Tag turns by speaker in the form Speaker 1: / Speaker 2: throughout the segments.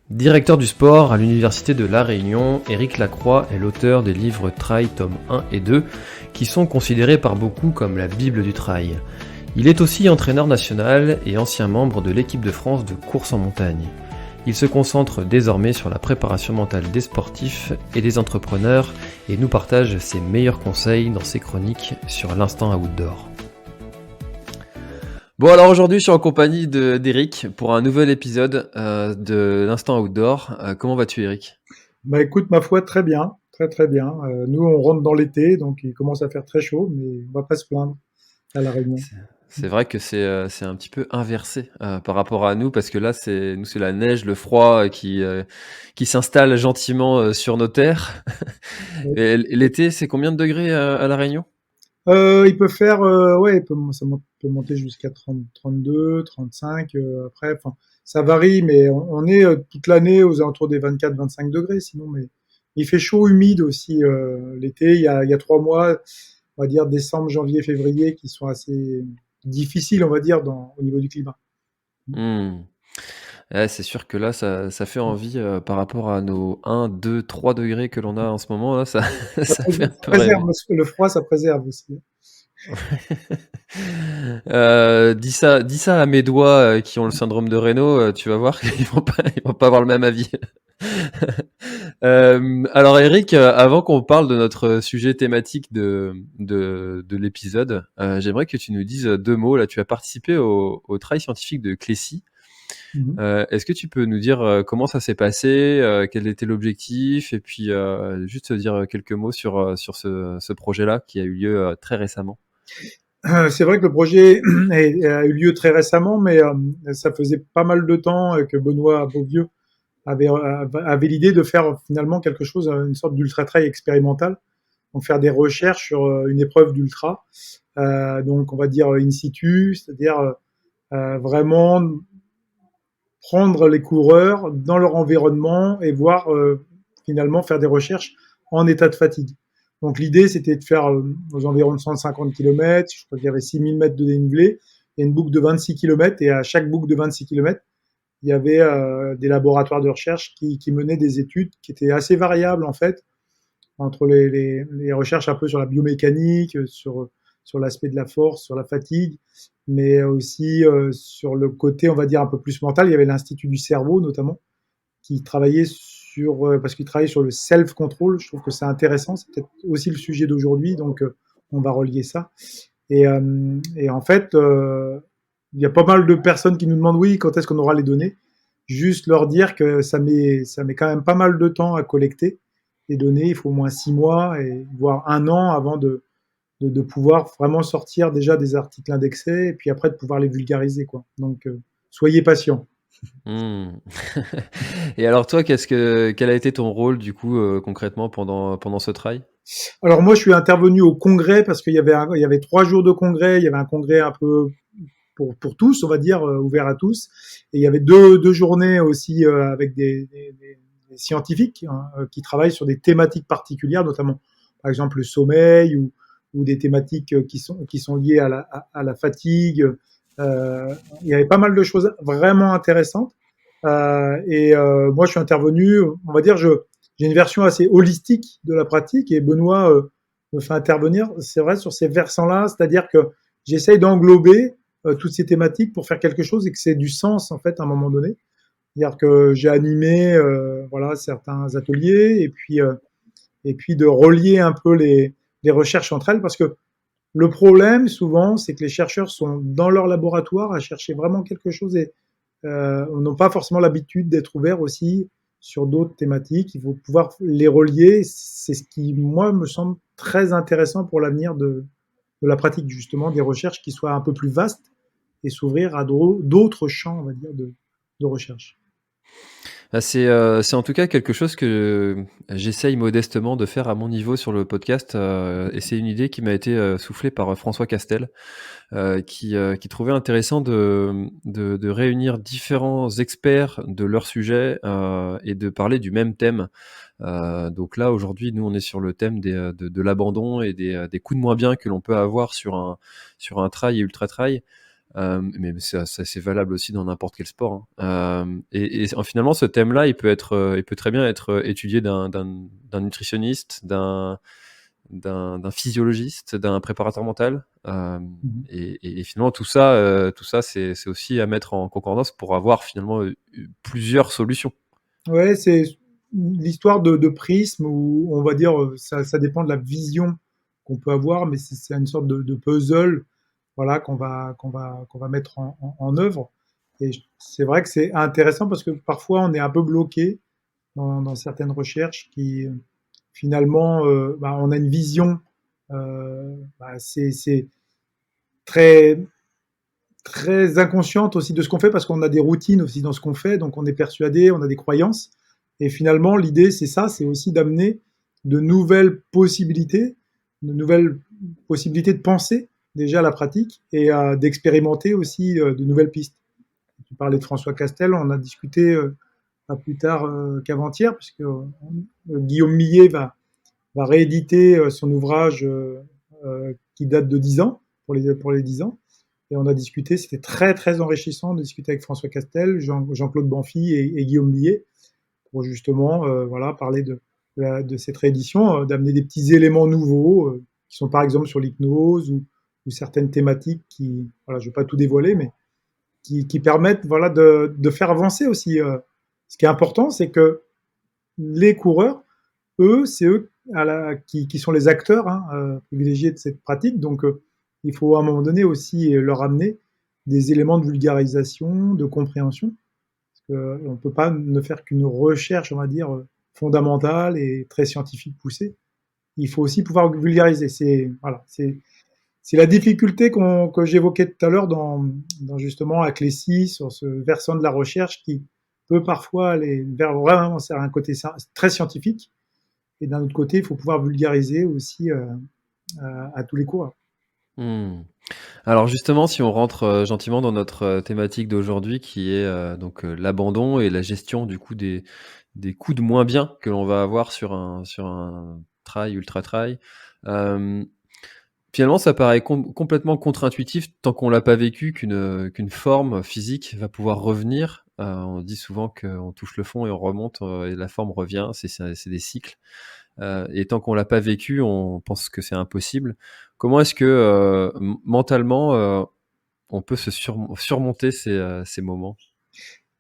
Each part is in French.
Speaker 1: Directeur du sport à l'Université de La Réunion, Éric Lacroix est l'auteur des livres Trail tome 1 et 2, qui sont considérés par beaucoup comme la Bible du trail. Il est aussi entraîneur national et ancien membre de l'équipe de France de course en montagne. Il se concentre désormais sur la préparation mentale des sportifs et des entrepreneurs et nous partage ses meilleurs conseils dans ses chroniques sur l'instant outdoor. Bon, alors aujourd'hui je suis en compagnie d'Éric pour un nouvel épisode de l'instant outdoor. Comment vas-tu, Éric?
Speaker 2: Bah écoute, ma foi, très bien, très très bien. Nous, on rentre dans l'été, donc il commence à faire très chaud, mais on va pas se plaindre à La Réunion.
Speaker 1: C'est vrai que c'est un petit peu inversé par rapport à nous, parce que là c'est la neige, le froid qui s'installe gentiment sur nos terres.
Speaker 2: Ouais.
Speaker 1: Et l'été, c'est combien de degrés à La Réunion?
Speaker 2: Il peut faire, ouais, peut monter jusqu'à 30, 32, 35. Après, enfin, ça varie, mais on est toute l'année aux alentours des 24, 25 degrés. Sinon, mais il fait chaud, humide aussi l'été. Il y a 3 mois, on va dire décembre, janvier, février, qui sont assez difficiles, on va dire, au niveau du climat.
Speaker 1: Hmm. Ouais, c'est sûr que là ça fait envie par rapport à nos 1, 2, 3 degrés que l'on a en ce moment là, ça ça fait un
Speaker 2: Ça
Speaker 1: peu
Speaker 2: préserve
Speaker 1: rêver.
Speaker 2: le froid, ça préserve aussi.
Speaker 1: Dis ça à mes doigts qui ont le syndrome de Raynaud, tu vas voir qu'ils vont pas avoir le même avis. Alors Eric, avant qu'on parle de notre sujet thématique de l'épisode, j'aimerais que tu nous dises deux mots. Là, tu as participé au travail scientifique de Clécy.
Speaker 2: Mhm.
Speaker 1: Est-ce que tu peux nous dire comment ça s'est passé, quel était l'objectif, et puis juste dire quelques mots sur ce projet-là qui a eu lieu très récemment.
Speaker 2: C'est vrai que le projet a eu lieu très récemment, mais ça faisait pas mal de temps que Benoît Beauvieux avait l'idée de faire finalement quelque chose, une sorte d'ultra trail expérimental, donc faire des recherches sur une épreuve d'ultra, donc on va dire in situ, c'est-à-dire vraiment prendre les coureurs dans leur environnement et voir finalement faire des recherches en état de fatigue. Donc l'idée, c'était de faire aux environs de 150 km, je crois qu'il y avait 6000 mètres de dénivelé, et une boucle de 26 km, et à chaque boucle de 26 km, il y avait des laboratoires de recherche qui menaient des études qui étaient assez variables en fait, entre les recherches un peu sur la biomécanique, sur l'aspect de la force, sur la fatigue, mais aussi sur le côté, on va dire, un peu plus mental. Il y avait l'Institut du cerveau, notamment, qui travaillait parce qu'il travaillait sur le self-control. Je trouve que c'est intéressant. C'est peut-être aussi le sujet d'aujourd'hui, donc on va relier ça. Et en fait, il y a pas mal de personnes qui nous demandent, oui, quand est-ce qu'on aura les données? Juste leur dire que ça met quand même pas mal de temps à collecter les données. Il faut au moins 6 mois, voire un an avant de pouvoir vraiment sortir déjà des articles indexés et puis après de pouvoir les vulgariser, quoi. Donc, soyez patients.
Speaker 1: Hmm. Et alors toi, quel a été ton rôle du coup concrètement pendant ce travail?
Speaker 2: Alors moi, je suis intervenu au congrès parce il y avait 3 jours de congrès. Il y avait un congrès un peu pour tous, on va dire, ouvert à tous. Et il y avait deux journées aussi avec des scientifiques hein, qui travaillent sur des thématiques particulières, notamment, par exemple, le sommeil ou des thématiques qui sont liées à la fatigue. Il y avait pas mal de choses vraiment intéressantes. Moi, je suis intervenu, on va dire, j'ai une version assez holistique de la pratique et Benoît me fait intervenir, c'est vrai, sur ces versants-là, c'est-à-dire que j'essaye d'englober toutes ces thématiques pour faire quelque chose et que c'est du sens en fait à un moment donné. C'est-à-dire que j'ai animé voilà certains ateliers et puis de relier un peu les recherches entre elles parce que le problème souvent c'est que les chercheurs sont dans leur laboratoire à chercher vraiment quelque chose et on n'a pas forcément l'habitude d'être ouvert aussi sur d'autres thématiques. Il faut pouvoir les relier. C'est ce qui, moi, me semble très intéressant pour l'avenir de la pratique, justement, des recherches qui soient un peu plus vastes et s'ouvrir à d'autres champs, on va dire, de recherche.
Speaker 1: Bah, c'est en tout cas quelque chose que j'essaye modestement de faire à mon niveau sur le podcast, et c'est une idée qui m'a été soufflée par François Castel, qui trouvait intéressant de réunir différents experts de leur sujet et de parler du même thème. Donc là, aujourd'hui, nous, on est sur le thème de l'abandon et des coups de moins bien que l'on peut avoir sur un trail et ultra trail. Mais c'est valable aussi dans n'importe quel sport, hein. Et finalement, ce thème-là, il peut très bien être étudié d'un nutritionniste, d'un physiologiste, d'un préparateur mental. Et finalement, tout ça, c'est aussi à mettre en concordance pour avoir finalement plusieurs solutions.
Speaker 2: Ouais, c'est l'histoire de prisme où on va dire ça dépend de la vision qu'on peut avoir, mais c'est une sorte de puzzle, voilà, qu'on va mettre en œuvre. Et c'est vrai que c'est intéressant parce que parfois on est un peu bloqué dans certaines recherches qui finalement, on a une vision, c'est très très inconsciente aussi de ce qu'on fait parce qu'on a des routines aussi dans ce qu'on fait, donc on est persuadé, on a des croyances. Et finalement, l'idée, c'est ça, c'est aussi d'amener de nouvelles possibilités, de nouvelles possibilités de penser déjà à la pratique et d'expérimenter aussi de nouvelles pistes. Tu parlais de François Castel, on a discuté pas plus tard qu'avant-hier, puisque Guillaume Millet va rééditer son ouvrage qui date de 10 ans, pour les 10 ans. Et on a discuté, c'était très très enrichissant de discuter avec François Castel, Jean-Claude Banfi et Guillaume Millet pour justement voilà, parler de cette réédition, d'amener des petits éléments nouveaux qui sont par exemple sur l'hypnose ou certaines thématiques qui, voilà, je ne vais pas tout dévoiler, mais qui permettent voilà, de faire avancer aussi. Ce qui est important, c'est que les coureurs, eux, c'est eux qui sont les acteurs privilégiés de cette pratique. Donc, il faut à un moment donné aussi leur amener des éléments de vulgarisation, de compréhension. Parce qu'on ne peut pas ne faire qu'une recherche, on va dire, fondamentale et très scientifique poussée. Il faut aussi pouvoir vulgariser. C'est la difficulté que j'évoquais tout à l'heure dans justement Aclécy, sur ce versant de la recherche qui peut parfois aller vers vraiment un côté très scientifique. Et d'un autre côté, il faut pouvoir vulgariser aussi à tous les coureurs.
Speaker 1: Alors justement, si on rentre gentiment dans notre thématique d'aujourd'hui, qui est donc l'abandon et la gestion du coup des coups de moins bien que l'on va avoir sur un trail, ultra trail. Finalement, ça paraît complètement contre-intuitif tant qu'on l'a pas vécu qu'une forme physique va pouvoir revenir. On dit souvent qu'on touche le fond et on remonte et la forme revient. C'est des cycles. Et tant qu'on l'a pas vécu, on pense que c'est impossible. Comment est-ce que mentalement on peut se surmonter ces moments?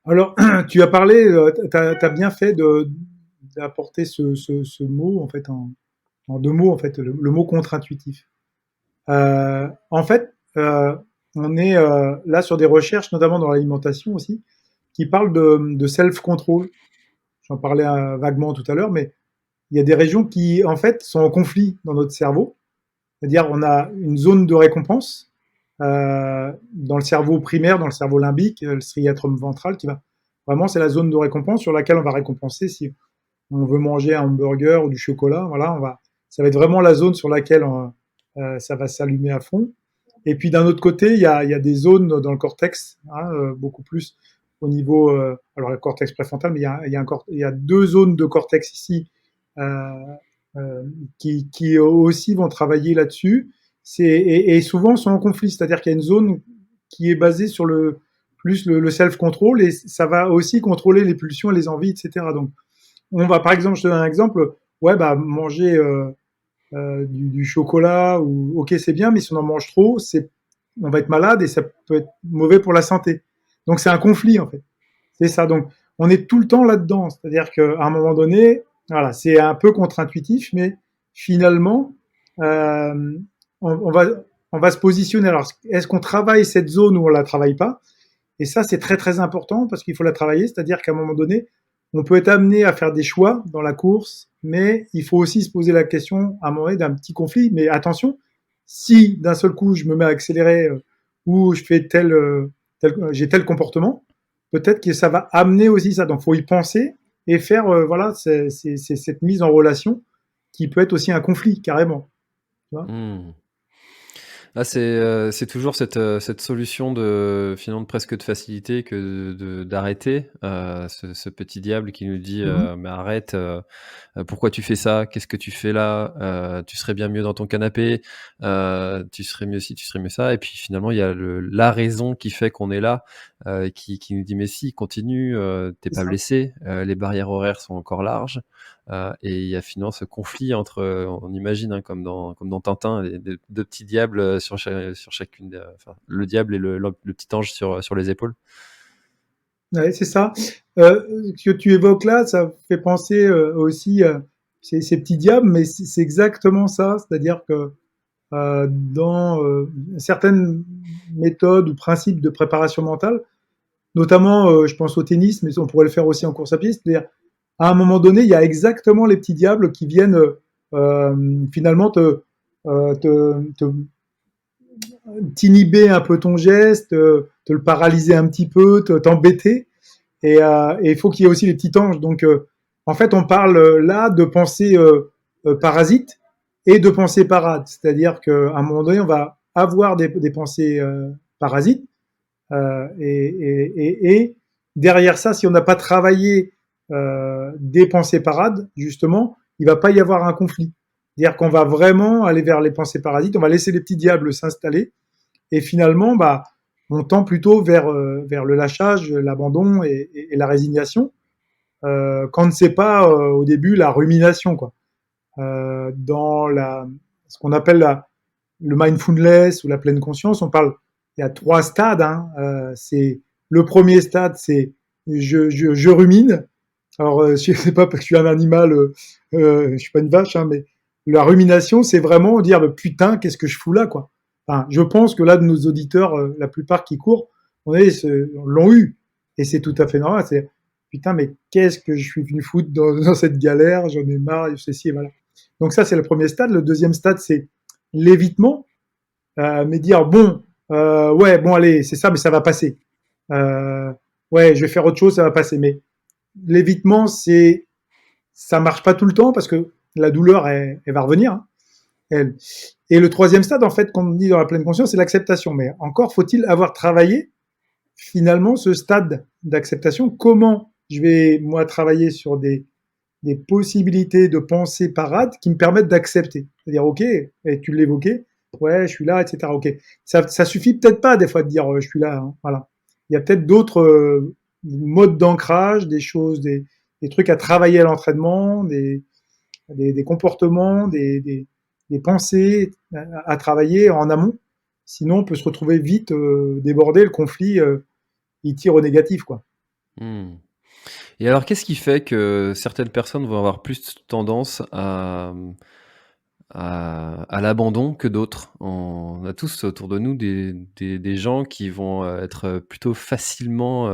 Speaker 2: Alors, tu as parlé, tu as bien fait d'apporter ce mot, en fait, en deux mots, en fait, le mot contre-intuitif. En fait, on est là sur des recherches, notamment dans l'alimentation aussi, qui parlent de self-control. J'en parlais vaguement tout à l'heure, mais il y a des régions qui, en fait, sont en conflit dans notre cerveau. C'est-à-dire, on a une zone de récompense dans le cerveau primaire, dans le cerveau limbique, le striatum ventral, qui va vraiment, c'est la zone de récompense sur laquelle on va récompenser si on veut manger un hamburger ou du chocolat. Voilà, ça va être vraiment la zone sur laquelle ça va s'allumer à fond. Et puis d'un autre côté, il y a des zones dans le cortex, beaucoup plus au niveau, alors le cortex préfrontal, mais il y a deux zones de cortex ici euh, qui aussi vont travailler là-dessus. Et souvent sont en conflit, c'est-à-dire qu'il y a une zone qui est basée sur le self-control et ça va aussi contrôler les pulsions, les envies, etc. Donc, on va par exemple, je te donne un exemple, ouais, manger du chocolat ou ok c'est bien, mais si on en mange trop, on va être malade et ça peut être mauvais pour la santé. Donc c'est un conflit en fait. C'est ça. Donc on est tout le temps là-dedans. C'est-à-dire qu'à un moment donné, voilà, c'est un peu contre-intuitif, mais finalement, euh, on va se positionner. Alors est-ce qu'on travaille cette zone ou on la travaille pas? Et ça c'est très très important parce qu'il faut la travailler. C'est-à-dire qu'à un moment donné, on peut être amené à faire des choix dans la course, mais il faut aussi se poser la question à un moment donné d'un petit conflit. Mais attention, si d'un seul coup je me mets à accélérer ou je fais j'ai tel comportement, peut-être que ça va amener aussi ça. Donc, faut y penser et faire voilà, c'est cette mise en relation qui peut être aussi un conflit carrément. Tu vois.
Speaker 1: C'est toujours cette solution de finalement presque de facilité que d'arrêter, ce petit diable qui nous dit,
Speaker 2: Mmh.
Speaker 1: «Mais arrête, pourquoi tu fais ça? Qu'est-ce que tu fais là? Tu serais bien mieux dans ton canapé, tu serais mieux ci, tu serais mieux ça» et puis finalement il y a la raison qui fait qu'on est là, qui nous dit: «Mais si, continue, tu
Speaker 2: C'est
Speaker 1: pas
Speaker 2: ça.
Speaker 1: blessé, les barrières horaires sont encore larges». Et il y a finalement ce conflit entre, on imagine, hein, comme dans Tintin, les 2 petits diables, sur chacune des enfin, le diable et le petit ange sur les épaules.
Speaker 2: Ouais, c'est ça. Ce que tu évoques là, ça fait penser, aussi, ces petits diables, mais c'est exactement ça. C'est-à-dire que, dans, certaines méthodes ou principes de préparation mentale, notamment, je pense au tennis, mais on pourrait le faire aussi en course à pied, c'est-à-dire, à un moment donné, il y a exactement les petits diables qui viennent, finalement te t'inhiber un peu ton geste, te le paralyser un petit peu, t'embêter. Et il faut qu'il y ait aussi les petits anges. Donc, en fait, on parle là de pensée parasite et de pensée parade. C'est-à-dire qu'à un moment donné, on va avoir des pensées parasites. Et derrière ça, si on n'a pas travaillé des pensées parades, justement, il ne va pas y avoir un conflit. C'est-à-dire qu'on va vraiment aller vers les pensées parasites, on va laisser les petits diables s'installer, et finalement, bah, on tend plutôt vers le lâchage, l'abandon et la résignation, quand ne c'est pas au début la rumination, quoi. Dans ce qu'on appelle le mindfulness ou la pleine conscience, on parle, il y a 3 stades. Hein, c'est le premier stade, c'est je rumine. Alors, je sais pas parce que je suis un animal, je suis pas une vache, hein, mais la rumination, c'est vraiment dire putain, qu'est-ce que je fous là, quoi. Enfin, je pense que là, de nos auditeurs, la plupart qui courent, l'ont eu, et c'est tout à fait normal. C'est putain, mais qu'est-ce que je suis venu foutre dans cette galère, j'en ai marre, ceci et voilà. Donc ça, c'est le premier stade. Le deuxième stade, c'est l'évitement, mais dire bon, ouais, bon, allez, c'est ça, mais ça va passer. Euh, ouais, je vais faire autre chose, ça va passer. Mais l'évitement, ça marche pas tout le temps parce que la douleur, elle va revenir. Hein, elle. Et le troisième stade, en fait, comme on dit dans la pleine conscience, c'est l'acceptation. Mais encore faut-il avoir travaillé finalement ce stade d'acceptation. Comment je vais moi travailler sur des possibilités de pensée parade qui me permettent d'accepter. C'est-à-dire, ok, et tu l'évoquais, ouais, je suis là, etc. Ok, ça suffit peut-être pas des fois de dire je suis là. Hein, voilà, il y a peut-être d'autres modes d'ancrage, des choses, des trucs à travailler à l'entraînement, des comportements, des pensées à travailler en amont. Sinon, on peut se retrouver vite débordé, le conflit, il tire au négatif, quoi.
Speaker 1: Mmh. Et alors qu'est-ce qui fait que certaines personnes vont avoir plus tendance à l'abandon que d'autres? On a tous autour de nous des gens qui vont, être plutôt facilement,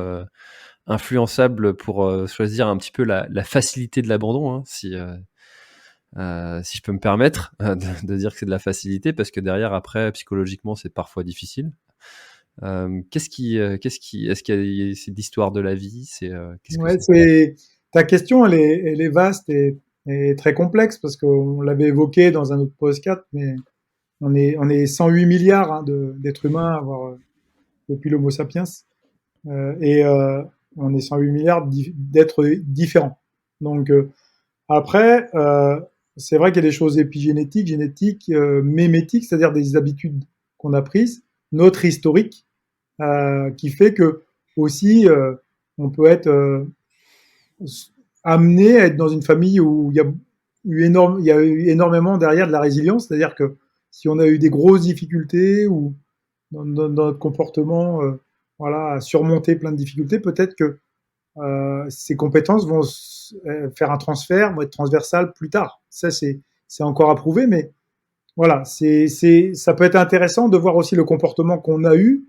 Speaker 1: influençables pour, choisir un petit peu la facilité de l'abandon, hein, si je peux me permettre, de dire que c'est de la facilité parce que derrière après psychologiquement c'est parfois difficile. Qu'est-ce qui est-ce qu'il y a c'est de l'histoire de la vie? Qu'est-ce que
Speaker 2: Ouais,
Speaker 1: c'est?
Speaker 2: ta question, elle est vaste et très complexe parce qu'on l'avait évoqué dans un autre podcast, mais on est 108 milliards hein, d'êtres humains à avoir, depuis l'Homo sapiens, et on est 108 milliards d'êtres différents. Donc après, c'est vrai qu'il y a des choses épigénétiques, génétiques, mémétiques, c'est-à-dire des habitudes qu'on a prises, notre historique, qui fait que aussi on peut être amené à être dans une famille où il y a eu énormément derrière de la résilience, c'est-à-dire que si on a eu des grosses difficultés ou dans notre comportement, voilà, à surmonter plein de difficultés, peut-être que ces compétences vont faire un transfert, vont être transversales plus tard. Ça, c'est encore à prouver, mais voilà, ça peut être intéressant de voir aussi le comportement qu'on a eu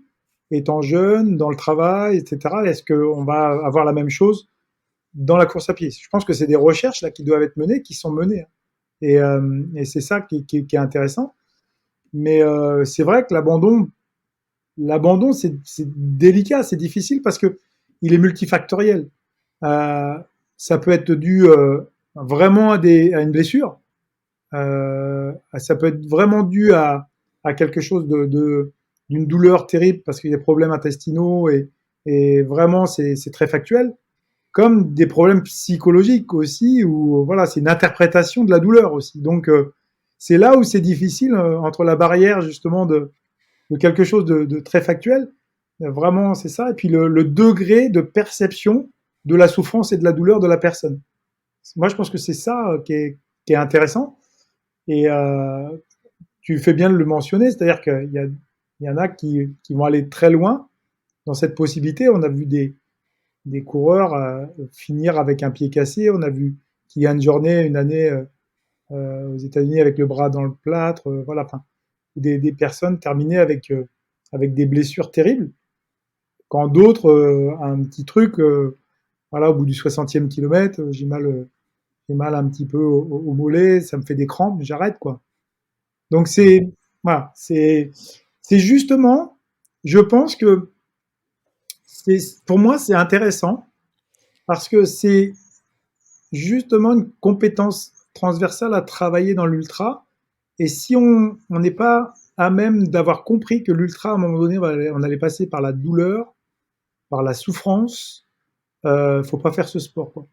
Speaker 2: étant jeune, dans le travail, etc. Est-ce qu'on va avoir la même chose dans la course à pied? Je pense que c'est des recherches là qui doivent être menées, qui sont menées. Hein. Et c'est ça qui est intéressant. Mais c'est vrai que l'abandon, c'est délicat, c'est difficile parce que il est multifactoriel. Euh, Ça peut être dû vraiment à une blessure. Ça peut être vraiment dû à quelque chose d'une douleur terrible parce qu'il y a des problèmes intestinaux et vraiment c'est très factuel, comme des problèmes psychologiques aussi, où voilà, c'est une interprétation de la douleur aussi. Donc c'est là où c'est difficile entre la barrière justement de quelque chose de très factuel, vraiment c'est ça, et puis le degré de perception de la souffrance et de la douleur de la personne. Moi je pense que c'est ça qui est intéressant, et tu fais bien de le mentionner, c'est-à-dire qu'il y en a qui vont aller très loin dans cette possibilité. On a vu des coureurs finir avec un pied cassé. On a vu Kylian Jornet une année aux États-Unis avec le bras dans le plâtre. Voilà, enfin, des personnes terminées avec des blessures terribles. Quand d'autres, un petit truc, voilà, au bout du 60e kilomètre, j'ai mal un petit peu au mollet, ça me fait des crampes, j'arrête quoi. Donc voilà, c'est justement, je pense que pour moi c'est intéressant parce que c'est justement une compétence transversale à travailler dans l'ultra. Et si on n'est pas à même d'avoir compris que l'ultra, à un moment donné, on allait passer par la douleur, par la souffrance, faut pas faire ce sport, quoi.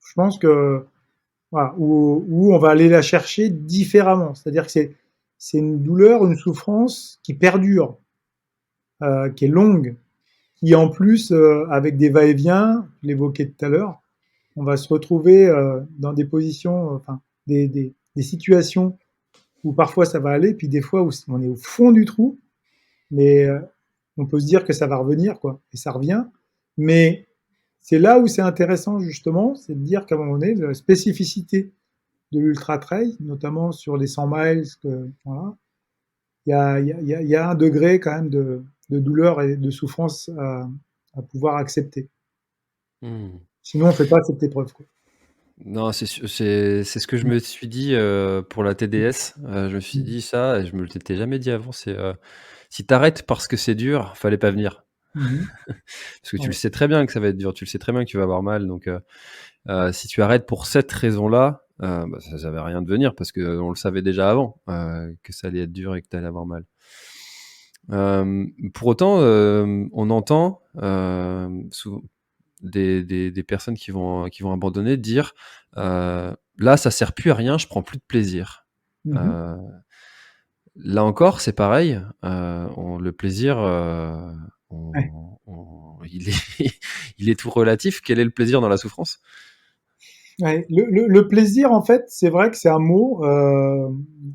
Speaker 2: Je pense que voilà, où on va aller la chercher différemment. C'est-à-dire que c'est une douleur, une souffrance qui perdure, qui est longue, qui en plus, avec des va-et-vient, je l'évoquais tout à l'heure, on va se retrouver dans des positions, enfin, des situations où parfois ça va aller, puis des fois où on est au fond du trou, mais on peut se dire que ça va revenir, quoi, et ça revient. Mais c'est là où c'est intéressant, justement, c'est de dire qu'à un moment donné, la spécificité de l'ultra trail, notamment sur les 100 miles, voilà, il y a un degré quand même de douleur et de souffrance à pouvoir accepter.
Speaker 1: Hmm.
Speaker 2: Sinon, on ne fait pas cette épreuve, quoi.
Speaker 1: Non, c'est ce que je me suis dit pour la TDS. Je me suis dit ça et je me l'étais jamais dit avant. C'est si t'arrêtes parce que c'est dur, fallait pas venir.
Speaker 2: Mhm.
Speaker 1: Parce que tu le
Speaker 2: Ouais.
Speaker 1: sais très bien que ça va être dur. Tu le sais très bien que tu vas avoir mal. Donc si tu arrêtes pour cette raison-là, bah, ça n'avait rien de venir parce que on le savait déjà avant que ça allait être dur et que t'allais avoir mal. Pour autant, on entend souvent des personnes qui vont abandonner dire là ça sert plus à rien, je prends plus de plaisir.
Speaker 2: Mhm.
Speaker 1: Euh, Là encore c'est pareil, le plaisir
Speaker 2: Ouais.
Speaker 1: il est il est tout relatif. Quel est le plaisir dans la souffrance?
Speaker 2: Ouais. Le plaisir, en fait, c'est vrai que c'est un mot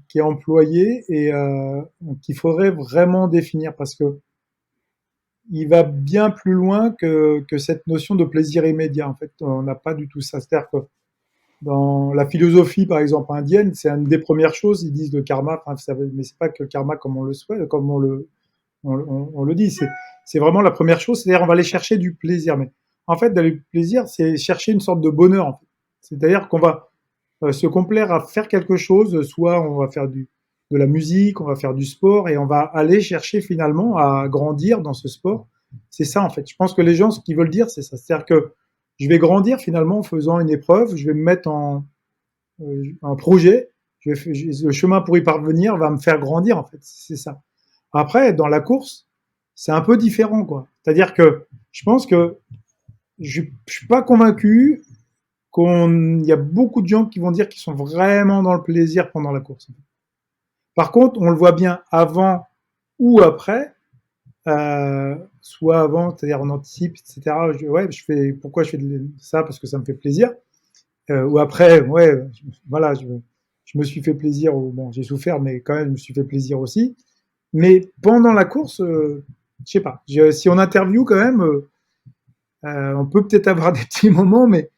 Speaker 2: qui est employé et qu'il faudrait vraiment définir parce que il va bien plus loin que cette notion de plaisir immédiat. En fait, on n'a pas du tout ça. C'est-à-dire que dans la philosophie, par exemple, indienne, c'est une des premières choses, ils disent le karma, enfin, mais c'est pas que le karma comme on le souhaite, comme on le dit, c'est vraiment la première chose, c'est-à-dire on va aller chercher du plaisir. Mais en fait, d'aller plaisir, c'est chercher une sorte de bonheur. En fait. C'est-à-dire qu'on va se complaire à faire quelque chose, soit on va faire de la musique, on va faire du sport, et on va aller chercher finalement à grandir dans ce sport. C'est ça en fait. Je pense que les gens, ce qu'ils veulent dire, c'est ça. C'est-à-dire que je vais grandir finalement en faisant une épreuve, je vais me mettre en un projet, le chemin pour y parvenir va me faire grandir en fait. C'est ça. Après, dans la course, c'est un peu différent quoi. C'est-à-dire que je pense que je suis pas convaincu qu'il y a beaucoup de gens qui vont dire qu'ils sont vraiment dans le plaisir pendant la course. Par contre, on le voit bien avant ou après, soit avant, c'est-à-dire on anticipe, etc. Ouais, pourquoi je fais ça parce que ça me fait plaisir. Ou après, ouais, voilà, je me suis fait plaisir. Bon, j'ai souffert, mais quand même, je me suis fait plaisir aussi. Mais pendant la course, je sais pas. Si on interview quand même, on peut peut-être avoir des petits moments, mais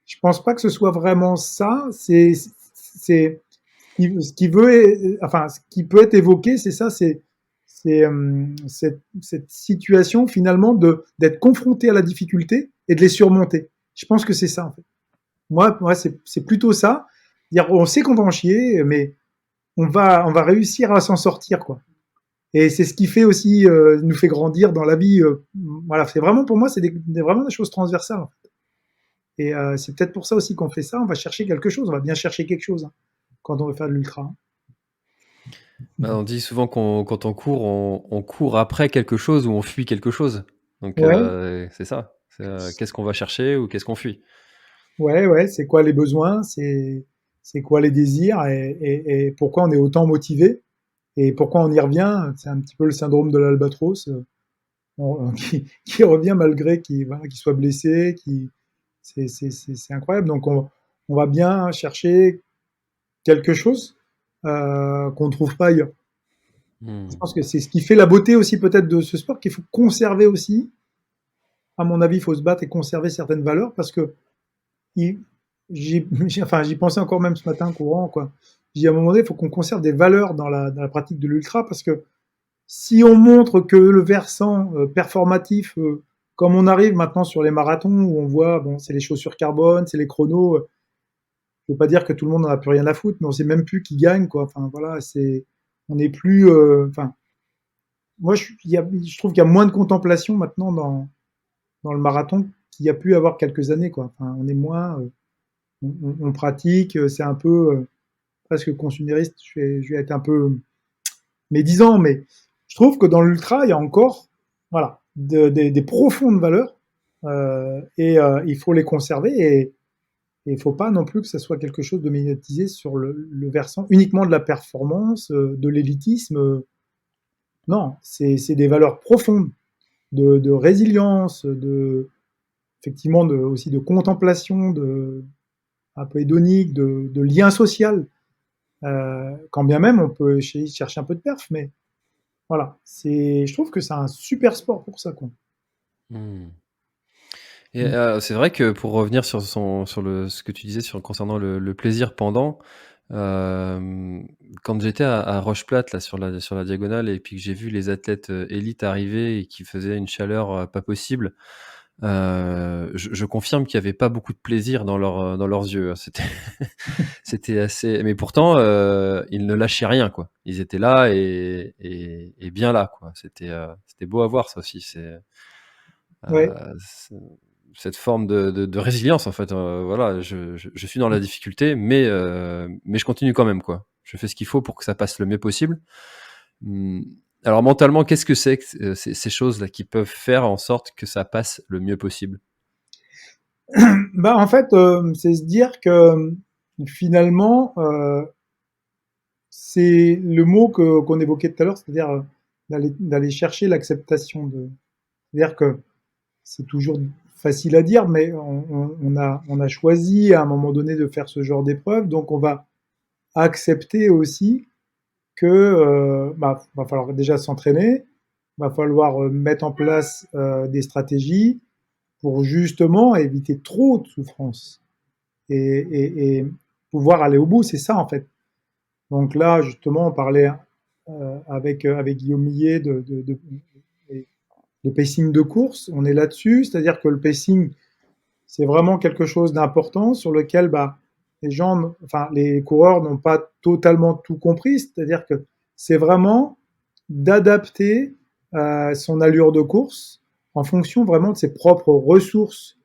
Speaker 2: je pense pas que ce soit vraiment ça. C'est ce qui veut, enfin, ce qui peut être évoqué, c'est ça, cette situation finalement d'être confronté à la difficulté et de les surmonter. Je pense que c'est ça en fait. Moi c'est plutôt ça. Dire, on sait qu'on va en chier, mais on va réussir à s'en sortir quoi. Et c'est ce qui fait aussi nous fait grandir dans la vie. Voilà, c'est vraiment pour moi, c'est vraiment des choses transversales. En fait. Et c'est peut-être pour ça aussi qu'on fait ça. On va chercher quelque chose. On va bien chercher quelque chose hein, quand on veut faire de l'ultra.
Speaker 1: Bah, on dit souvent quand on court, on court après quelque chose ou on fuit quelque chose. Donc,
Speaker 2: Ouais,
Speaker 1: c'est ça. Qu'est-ce qu'on va chercher ou qu'est-ce qu'on fuit?
Speaker 2: ouais, ouais. C'est quoi les besoins? C'est quoi les désirs? Et pourquoi on est autant motivé? Et pourquoi on y revient? C'est un petit peu le syndrome de l'albatros, qui revient malgré voilà, qu'il soit blessé, c'est incroyable. Donc on va bien chercher quelque chose qu'on ne trouve pas ailleurs. Je
Speaker 1: Mmh.
Speaker 2: pense que c'est ce qui fait la beauté aussi peut-être de ce sport qu'il faut conserver aussi. À mon avis, il faut se battre et conserver certaines valeurs parce que il- enfin, j'y pensais encore même ce matin en courant, quoi. J'ai dit à un moment donné, il faut qu'on conserve des valeurs dans la pratique de l'ultra parce que si on montre que le versant performatif, comme on arrive maintenant sur les marathons où on voit, bon, c'est les chaussures carbone, c'est les chronos, je veux pas dire que tout le monde n'en a plus rien à foutre, mais on sait même plus qui gagne, quoi. Enfin, voilà, on n'est plus, enfin, moi, je trouve qu'il y a moins de contemplation maintenant dans le marathon qu'il y a pu avoir quelques années, quoi. Enfin, on est moins, on pratique, c'est un peu presque consumériste. Je vais être un peu médisant, mais je trouve que dans l'ultra, il y a encore, voilà, des profondes valeurs il faut les conserver et il ne faut pas non plus que ça soit quelque chose de médiatisé sur le versant uniquement de la performance, de l'élitisme. Non, c'est des valeurs profondes de résilience, effectivement aussi de contemplation, un peu hédonique, de lien social. Quand bien même on peut chercher un peu de perf, mais voilà, je trouve que c'est un super sport pour ça, quoi.
Speaker 1: Mmh. Et
Speaker 2: Mm.
Speaker 1: c'est vrai que pour revenir ce que tu disais concernant le plaisir pendant, quand j'étais à Rocheplate, là, sur la diagonale et puis que j'ai vu les athlètes, élites arriver et qui faisaient une chaleur, pas possible, je confirme qu'il y avait pas beaucoup de plaisir dans leurs yeux, hein. C'était assez mais pourtant, ils ne lâchaient rien, quoi. Ils étaient là et bien là, quoi. C'était beau à voir ça aussi.
Speaker 2: Ouais,
Speaker 1: C'est cette forme de résilience, en fait, voilà, je suis dans la difficulté, mais je continue quand même, quoi. Je fais ce qu'il faut pour que ça passe le mieux possible. Mmh, alors mentalement, qu'est-ce que c'est que ces choses-là qui peuvent faire en sorte que ça passe le mieux possible?
Speaker 2: bah en fait, c'est se dire que finalement, c'est le mot qu'on évoquait tout à l'heure, c'est-à-dire d'aller chercher l'acceptation c'est-à-dire que c'est toujours facile à dire, mais on a choisi à un moment donné de faire ce genre d'épreuve, donc on va accepter aussi que bah, va falloir déjà s'entraîner, va falloir mettre en place des stratégies pour justement éviter trop de souffrance et pouvoir aller au bout. C'est ça en fait. Donc là, justement, on parlait avec Guillaume Millet de pacing de course. On est là-dessus, c'est-à-dire que le pacing, c'est vraiment quelque chose d'important sur lequel bah, enfin, les coureurs n'ont pas totalement tout compris. C'est-à-dire que c'est vraiment d'adapter son allure de course en fonction vraiment de ses propres ressources,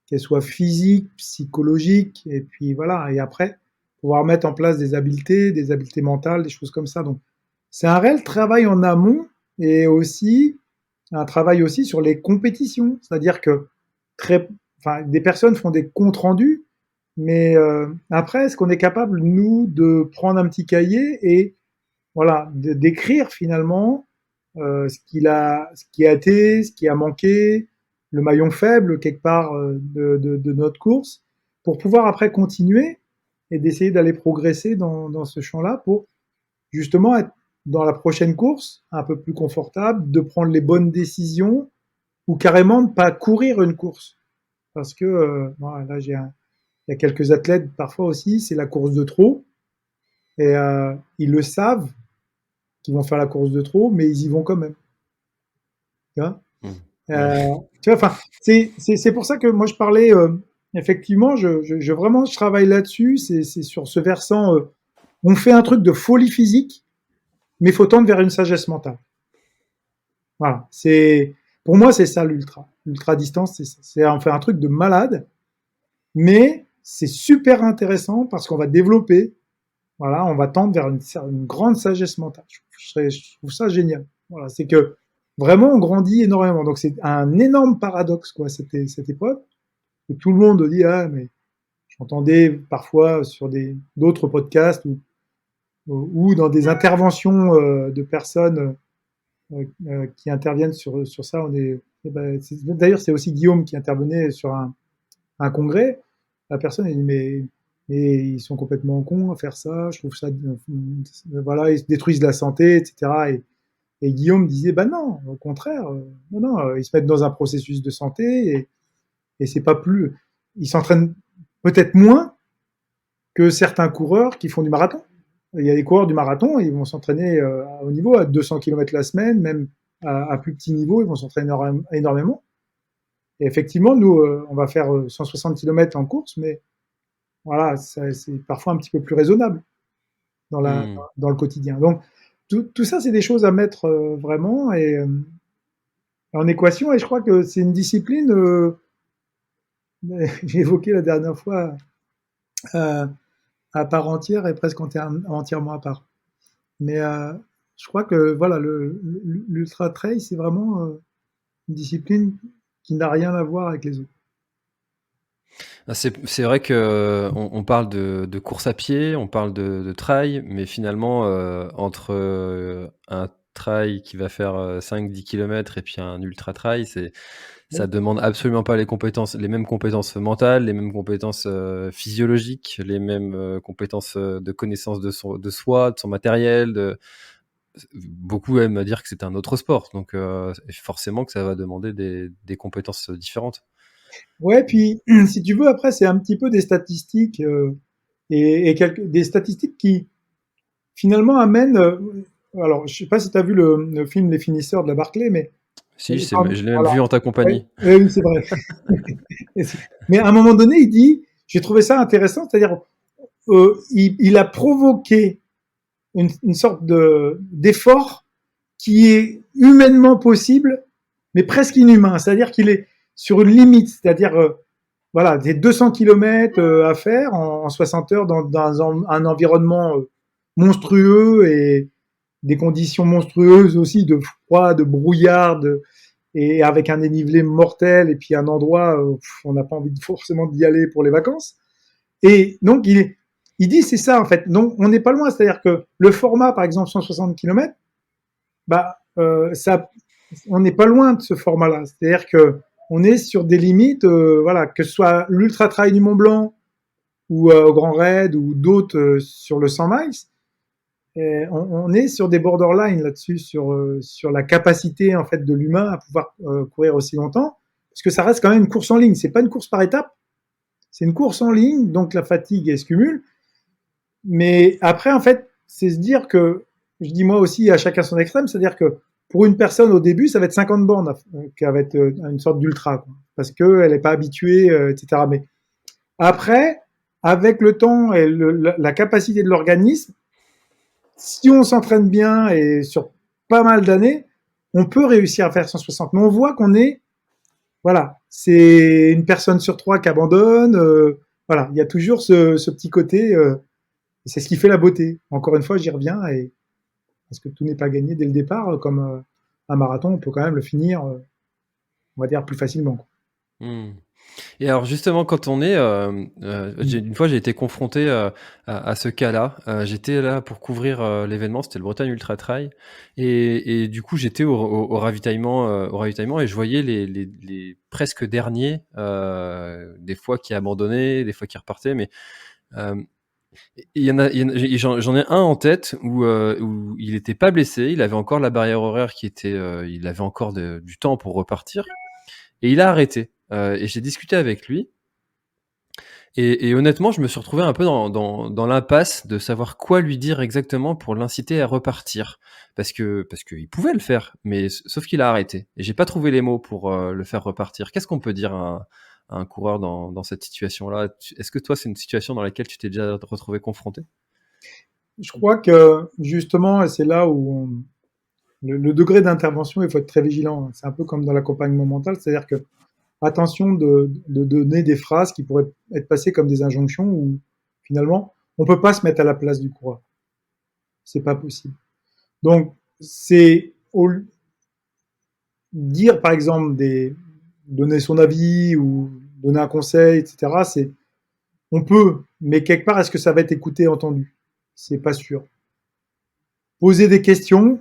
Speaker 2: qu'elles soient physiques, psychologiques, et puis voilà. Et après, pouvoir mettre en place des habiletés mentales, des choses comme ça. Donc, c'est un réel travail en amont et aussi un travail aussi sur les compétitions. C'est-à-dire que enfin, des personnes font des comptes rendus, mais après, est-ce qu'on est capable, nous, de prendre un petit cahier et voilà, d'écrire finalement ce qui a été, ce qui a manqué, le maillon faible quelque part de notre course, pour pouvoir après continuer et d'essayer d'aller progresser dans ce champ-là pour justement être dans la prochaine course un peu plus confortable, de prendre les bonnes décisions ou carrément de pas courir une course. Parce que voilà, là, il y a quelques athlètes parfois aussi, c'est la course de trop et ils le savent qu'ils vont faire la course de trop, mais ils y vont quand même. Tu vois,
Speaker 1: Mmh. Ouais.
Speaker 2: tu vois, enfin, c'est pour ça que moi je parlais, effectivement, vraiment, je travaille là-dessus, c'est sur ce versant, on fait un truc de folie physique, mais il faut tendre vers une sagesse mentale. Voilà, pour moi, c'est ça l'ultra. L'ultra distance, c'est ça. On fait un truc de malade, mais c'est super intéressant parce qu'on va développer Voilà, on va tendre vers une grande sagesse mentale. Je trouve ça génial. Voilà, c'est que vraiment on grandit énormément. Donc c'est un énorme paradoxe quoi cette épreuve. Où tout le monde dit ah mais j'entendais parfois sur d'autres podcasts ou dans des interventions de personnes qui interviennent sur ça. D'ailleurs c'est aussi Guillaume qui intervenait sur un congrès. La personne elle dit mais ils sont complètement cons à faire ça. Je trouve ça voilà ils détruisent la santé etc. Et Guillaume disait bah non au contraire non non ils se mettent dans un processus de santé et c'est pas plus ils s'entraînent peut-être moins que certains coureurs qui font du marathon. Il y a des coureurs du marathon, ils vont s'entraîner à haut niveau, à 200 km la semaine, même à plus petit niveau, ils vont s'entraîner énormément. Et effectivement, nous, on va faire 160 km en course, mais voilà, c'est parfois un petit peu plus raisonnable
Speaker 1: Hmm.
Speaker 2: dans le quotidien. Donc, tout ça, c'est des choses à mettre vraiment en équation. Et je crois que c'est une discipline, j'ai évoqué la dernière fois, euh, à part entière et presque entièrement à part. Mais je crois que voilà, l'ultra trail, c'est vraiment une discipline qui n'a rien à voir avec les autres.
Speaker 1: Ah, c'est vrai que on parle de course à pied, on parle de trail, mais finalement, entre un trail qui va faire 5-10 km et puis un ultra trail, ça
Speaker 2: Oui,
Speaker 1: demande absolument pas les mêmes compétences mentales, les mêmes compétences physiologiques, les mêmes compétences de connaissance de soi, de son matériel. Beaucoup aiment dire que c'est un autre sport, donc forcément que ça va demander des compétences différentes.
Speaker 2: ouais, puis si tu veux, après, c'est un petit peu des statistiques et des statistiques qui finalement amènent. Alors, je sais pas si tu as vu le film Les Finisseurs de la Barclay, mais
Speaker 1: Si, je l'ai même
Speaker 2: voilà.
Speaker 1: vu en ta
Speaker 2: Ouais,
Speaker 1: compagnie.
Speaker 2: ouais, oui, c'est vrai. Mais à un moment donné, il dit, j'ai trouvé ça intéressant, c'est-à-dire, il a provoqué une sorte d'effort qui est humainement possible, mais presque inhumain. C'est-à-dire qu'il est sur une limite, c'est-à-dire voilà, des 200 km à faire en 60 heures dans un environnement monstrueux et des conditions monstrueuses aussi de froid, de brouillard, et avec un dénivelé mortel et puis un endroit où on n'a pas envie forcément d'y aller pour les vacances. Et donc il dit c'est ça en fait. Donc on n'est pas loin, c'est-à-dire que le format par exemple 160 km, bah ça, on n'est pas loin de ce format-là. C'est-à-dire que on est sur des limites, voilà, que ce soit l'ultra trail du Mont Blanc ou au Grand Raid ou d'autres sur le 100 miles, on est sur des borderlines là-dessus, sur la capacité en fait de l'humain à pouvoir courir aussi longtemps, parce que ça reste quand même une course en ligne. C'est pas une course par étapes, c'est une course en ligne, donc la fatigue elle se cumule. Mais après, en fait, c'est se dire que, je dis moi aussi à chacun son extrême, c'est-à-dire que pour une personne au début, ça va être 50 bornes qui va être une sorte d'ultra, quoi, parce qu'elle n'est pas habituée, etc. Mais après, avec le temps et la capacité de l'organisme, si on s'entraîne bien et sur pas mal d'années, on peut réussir à faire 160. Mais on voit qu'on est, voilà, c'est une personne sur trois qui abandonne. Voilà, il y a toujours ce petit côté. C'est ce qui fait la beauté. Encore une fois, j'y reviens et parce que tout n'est pas gagné dès le départ, comme un marathon, on peut quand même le finir, on va dire, plus facilement, quoi.
Speaker 1: Mmh. Et alors justement quand on est, une fois j'ai été confronté, à ce cas-là. J'étais là pour couvrir, l'événement, c'était le Bretagne Ultra Trail et du coup j'étais au ravitaillement et je voyais les presque derniers, des fois qui abandonnaient, des fois qui repartaient mais, hem, j'en ai un en tête où il était pas blessé, il avait encore la barrière horaire qui était, il avait encore du temps pour repartir et il a arrêté. Et j'ai discuté avec lui et honnêtement, je me suis retrouvé un peu dans l'impasse de savoir quoi lui dire exactement pour l'inciter à repartir. Parce qu'il pouvait le faire, mais sauf qu'il a arrêté. Et j'ai pas trouvé les mots pour le faire repartir. Qu'est-ce qu'on peut dire à un coureur dans cette situation-là? Est-ce que toi, c'est une situation dans laquelle tu t'es déjà retrouvé confronté?
Speaker 2: Je crois que justement, c'est là où le degré d'intervention, il faut être très vigilant. C'est un peu comme dans l'accompagnement mental, c'est-à-dire que attention de donner des phrases qui pourraient être passées comme des injonctions où finalement On peut pas se mettre à la place du coureur. C'est pas possible. Donc, c'est dire, par exemple, donner son avis ou donner un conseil, etc. On peut, mais quelque part, est-ce que ça va être écouté et entendu? C'est pas sûr. Poser des questions,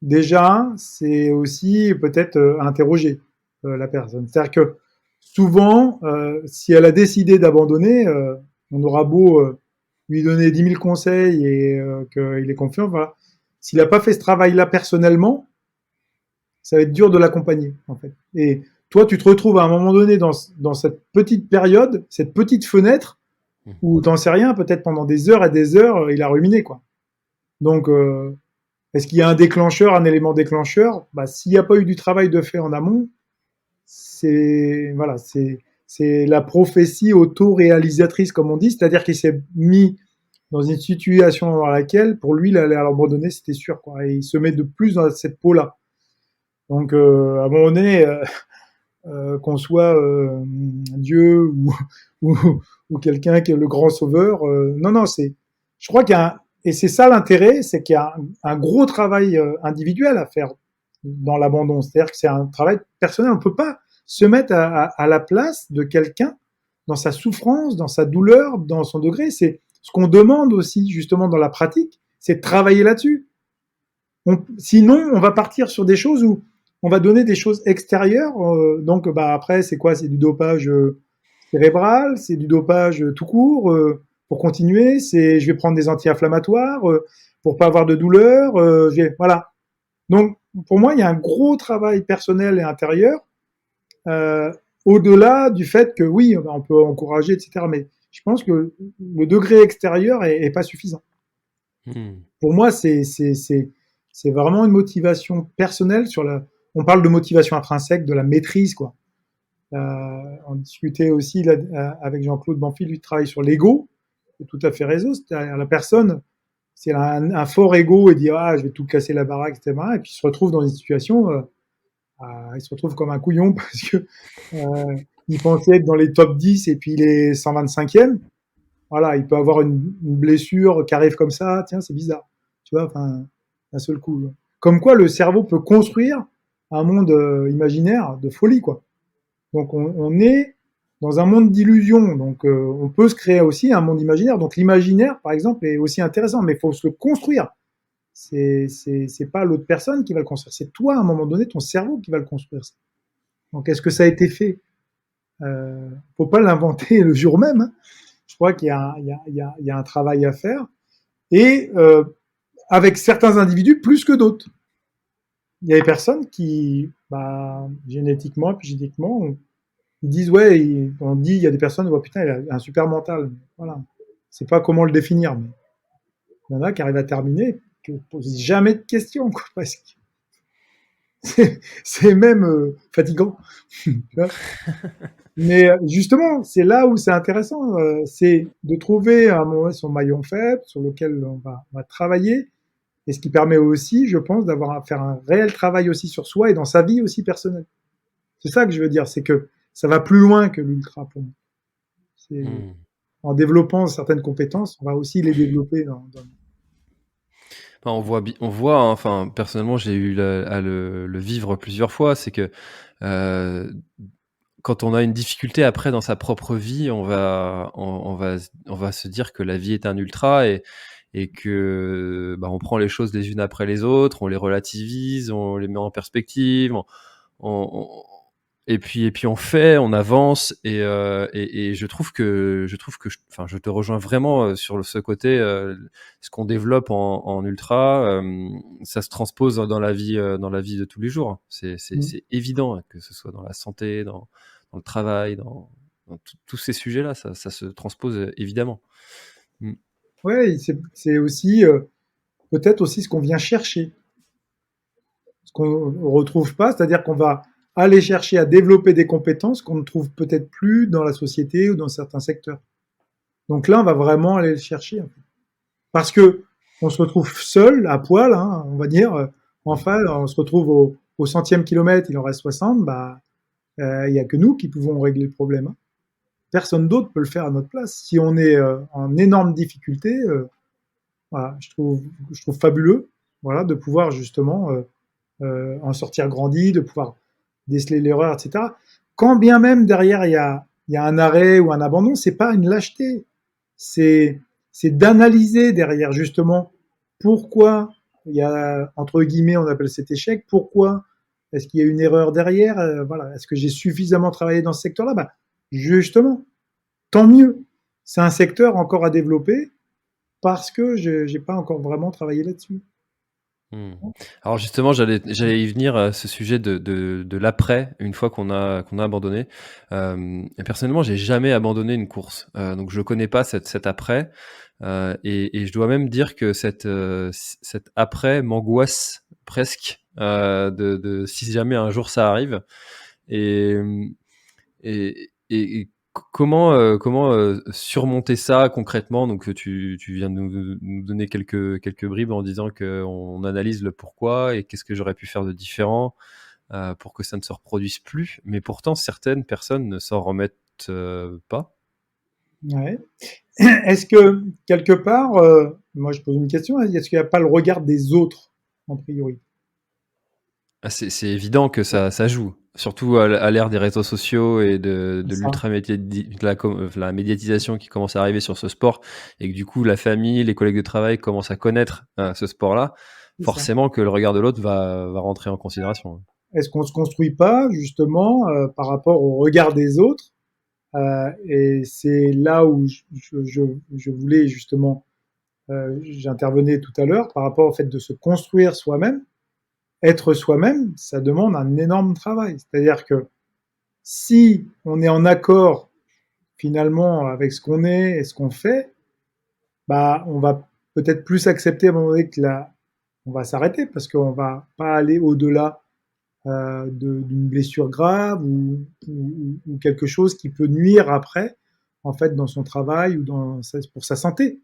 Speaker 2: déjà, c'est aussi peut-être interroger la personne. C'est-à-dire que souvent, si elle a décidé d'abandonner, on aura beau lui donner 10 000 conseils et qu'il est confiant, voilà. S'il n'a pas fait ce travail-là personnellement, ça va être dur de l'accompagner, en fait. Et toi, tu te retrouves à un moment donné dans cette petite période, cette petite fenêtre, où t'en sais rien, peut-être pendant des heures et des heures, il a ruminé, quoi. Donc, est-ce qu'il y a un déclencheur, un élément déclencheur? Bah, s'il n'y a pas eu du travail de fait en amont, voilà, c'est la prophétie auto-réalisatrice, comme on dit, c'est-à-dire qu'il s'est mis dans une situation dans laquelle, pour lui, il allait abandonner, c'était sûr, quoi. Et il se met de plus dans cette peau-là. Donc, à un moment donné, qu'on soit Dieu ou, ou quelqu'un qui est le grand sauveur, non, non, je crois qu'il y a et c'est ça l'intérêt, c'est qu'il y a un gros travail individuel à faire dans l'abandon. C'est-à-dire que c'est un travail personnel. On ne peut pas se mettre à la place de quelqu'un dans sa souffrance, dans sa douleur, dans son degré. C'est ce qu'on demande aussi, justement, dans la pratique, c'est de travailler là-dessus. Sinon, on va partir sur des choses où on va donner des choses extérieures. Donc, bah, après, c'est quoi? C'est du dopage cérébral, c'est du dopage tout court. Pour continuer, je vais prendre des anti-inflammatoires pour pas avoir de douleur. Voilà. Donc, pour moi, il y a un gros travail personnel et intérieur, au-delà du fait que oui, on peut encourager, etc. Mais je pense que le degré extérieur est pas suffisant. Pour moi, c'est vraiment une motivation personnelle on parle de motivation intrinsèque, de la maîtrise, quoi. On discutait aussi là, avec Jean-Claude Banfi, lui travaille sur l'ego. C'est tout à fait raison. C'est-à-dire la personne, si elle a un fort ego et dit je vais tout casser la baraque, etc. Et puis il se retrouve dans une situation, il se retrouve comme un couillon parce que il pensait être dans les top 10 et puis il est 125e. Voilà, il peut avoir une blessure qui arrive comme ça. Tiens, c'est bizarre. Tu vois, enfin, d'un seul coup. Comme quoi, le cerveau peut construire un monde imaginaire de folie, quoi. Donc, on est dans un monde d'illusions. Donc, on peut se créer aussi un monde imaginaire. Donc, l'imaginaire, par exemple, est aussi intéressant, mais il faut se le construire. C'est pas l'autre personne qui va le construire. C'est toi, à un moment donné, ton cerveau qui va le construire. Donc, est-ce que ça a été fait? Faut pas l'inventer le jour même. Hein. Je crois qu'il y a un travail à faire. Et avec certains individus plus que d'autres. Il y a des personnes qui, génétiquement, épigénétiquement, ils disent on dit, il y a des personnes, putain, il a un super mental. Voilà. C'est pas comment le définir, mais il y en a qui arrivent à terminer, qui ne posent jamais de questions, quoi, presque. C'est même fatigant. Mais justement, c'est là où c'est intéressant, c'est de trouver à un moment son maillon faible sur lequel on va travailler, et ce qui permet aussi, je pense, d'avoir à faire un réel travail aussi sur soi et dans sa vie aussi personnelle. C'est ça que je veux dire, c'est que ça va plus loin que l'ultra pour moi. En développant certaines compétences, on va aussi les développer
Speaker 1: on voit, hein, enfin, personnellement, j'ai eu à le vivre plusieurs fois, c'est que quand on a une difficulté après dans sa propre vie, on va se dire que la vie est un ultra et que on prend les choses les unes après les autres, on les relativise, on les met en perspective, et puis on fait, on avance et je trouve que je te rejoins vraiment sur ce côté, ce qu'on développe en ultra, ça se transpose dans la vie de tous les jours. C'est évident, que ce soit dans la santé, dans le travail, dans tous ces sujets-là, ça se transpose évidemment.
Speaker 2: Ouais, c'est aussi peut-être aussi ce qu'on vient chercher, ce qu'on ne retrouve pas, c'est-à-dire qu'on va aller chercher à développer des compétences qu'on ne trouve peut-être plus dans la société ou dans certains secteurs. Donc là, on va vraiment aller le chercher. En fait. Parce que on se retrouve seul, à poil, hein, on va dire, enfin, on se retrouve au 100e kilomètre, il en reste 60, il n'y a que nous qui pouvons régler le problème. Hein. personne d'autre peut le faire à notre place. Si on est en énorme difficulté, voilà, je trouve fabuleux, voilà, de pouvoir justement en sortir grandi, de pouvoir déceler l'erreur, etc. Quand bien même derrière il y a un arrêt ou un abandon, c'est pas une lâcheté, c'est c'est d'analyser derrière justement pourquoi il y a entre guillemets on appelle cet échec, pourquoi est-ce qu'il y a une erreur derrière, voilà, est-ce que j'ai suffisamment travaillé dans ce secteur-là, bah, justement, tant mieux. C'est un secteur encore à développer parce que je n'ai pas encore vraiment travaillé là-dessus.
Speaker 1: Mmh. Alors justement, j'allais y venir à ce sujet de l'après, une fois qu'on a abandonné. Et personnellement, j'ai jamais abandonné une course, donc je connais pas cet après, et je dois même dire que cet après m'angoisse presque, de si jamais un jour ça arrive. Et et comment, surmonter ça concrètement? Donc, tu viens de nous donner quelques bribes en disant qu'on analyse le pourquoi et qu'est-ce que j'aurais pu faire de différent, pour que ça ne se reproduise plus. Mais pourtant certaines personnes ne s'en remettent, pas.
Speaker 2: Ouais. Est-ce que quelque part, moi je pose une question, est-ce qu'il n'y a pas le regard des autres en priorité?
Speaker 1: Ah, c'est évident que ça joue, surtout à l'ère des réseaux sociaux et de
Speaker 2: C'est ça,
Speaker 1: la médiatisation qui commence à arriver sur ce sport, et que du coup la famille, les collègues de travail commencent à connaître, ce sport-là.
Speaker 2: c'est ça.
Speaker 1: Forcément que le regard de l'autre va rentrer en considération.
Speaker 2: Est-ce qu'on ne se construit pas justement par rapport au regard des autres? Et c'est là où je voulais justement, j'intervenais tout à l'heure par rapport au fait de se construire soi-même. Être soi-même, ça demande un énorme travail. C'est-à-dire que si on est en accord finalement avec ce qu'on est et ce qu'on fait, bah, on va peut-être plus accepter à un moment donné que là, on va s'arrêter parce qu'on va pas aller au-delà d'une blessure grave ou quelque chose qui peut nuire après, en fait, dans son travail ou pour sa santé.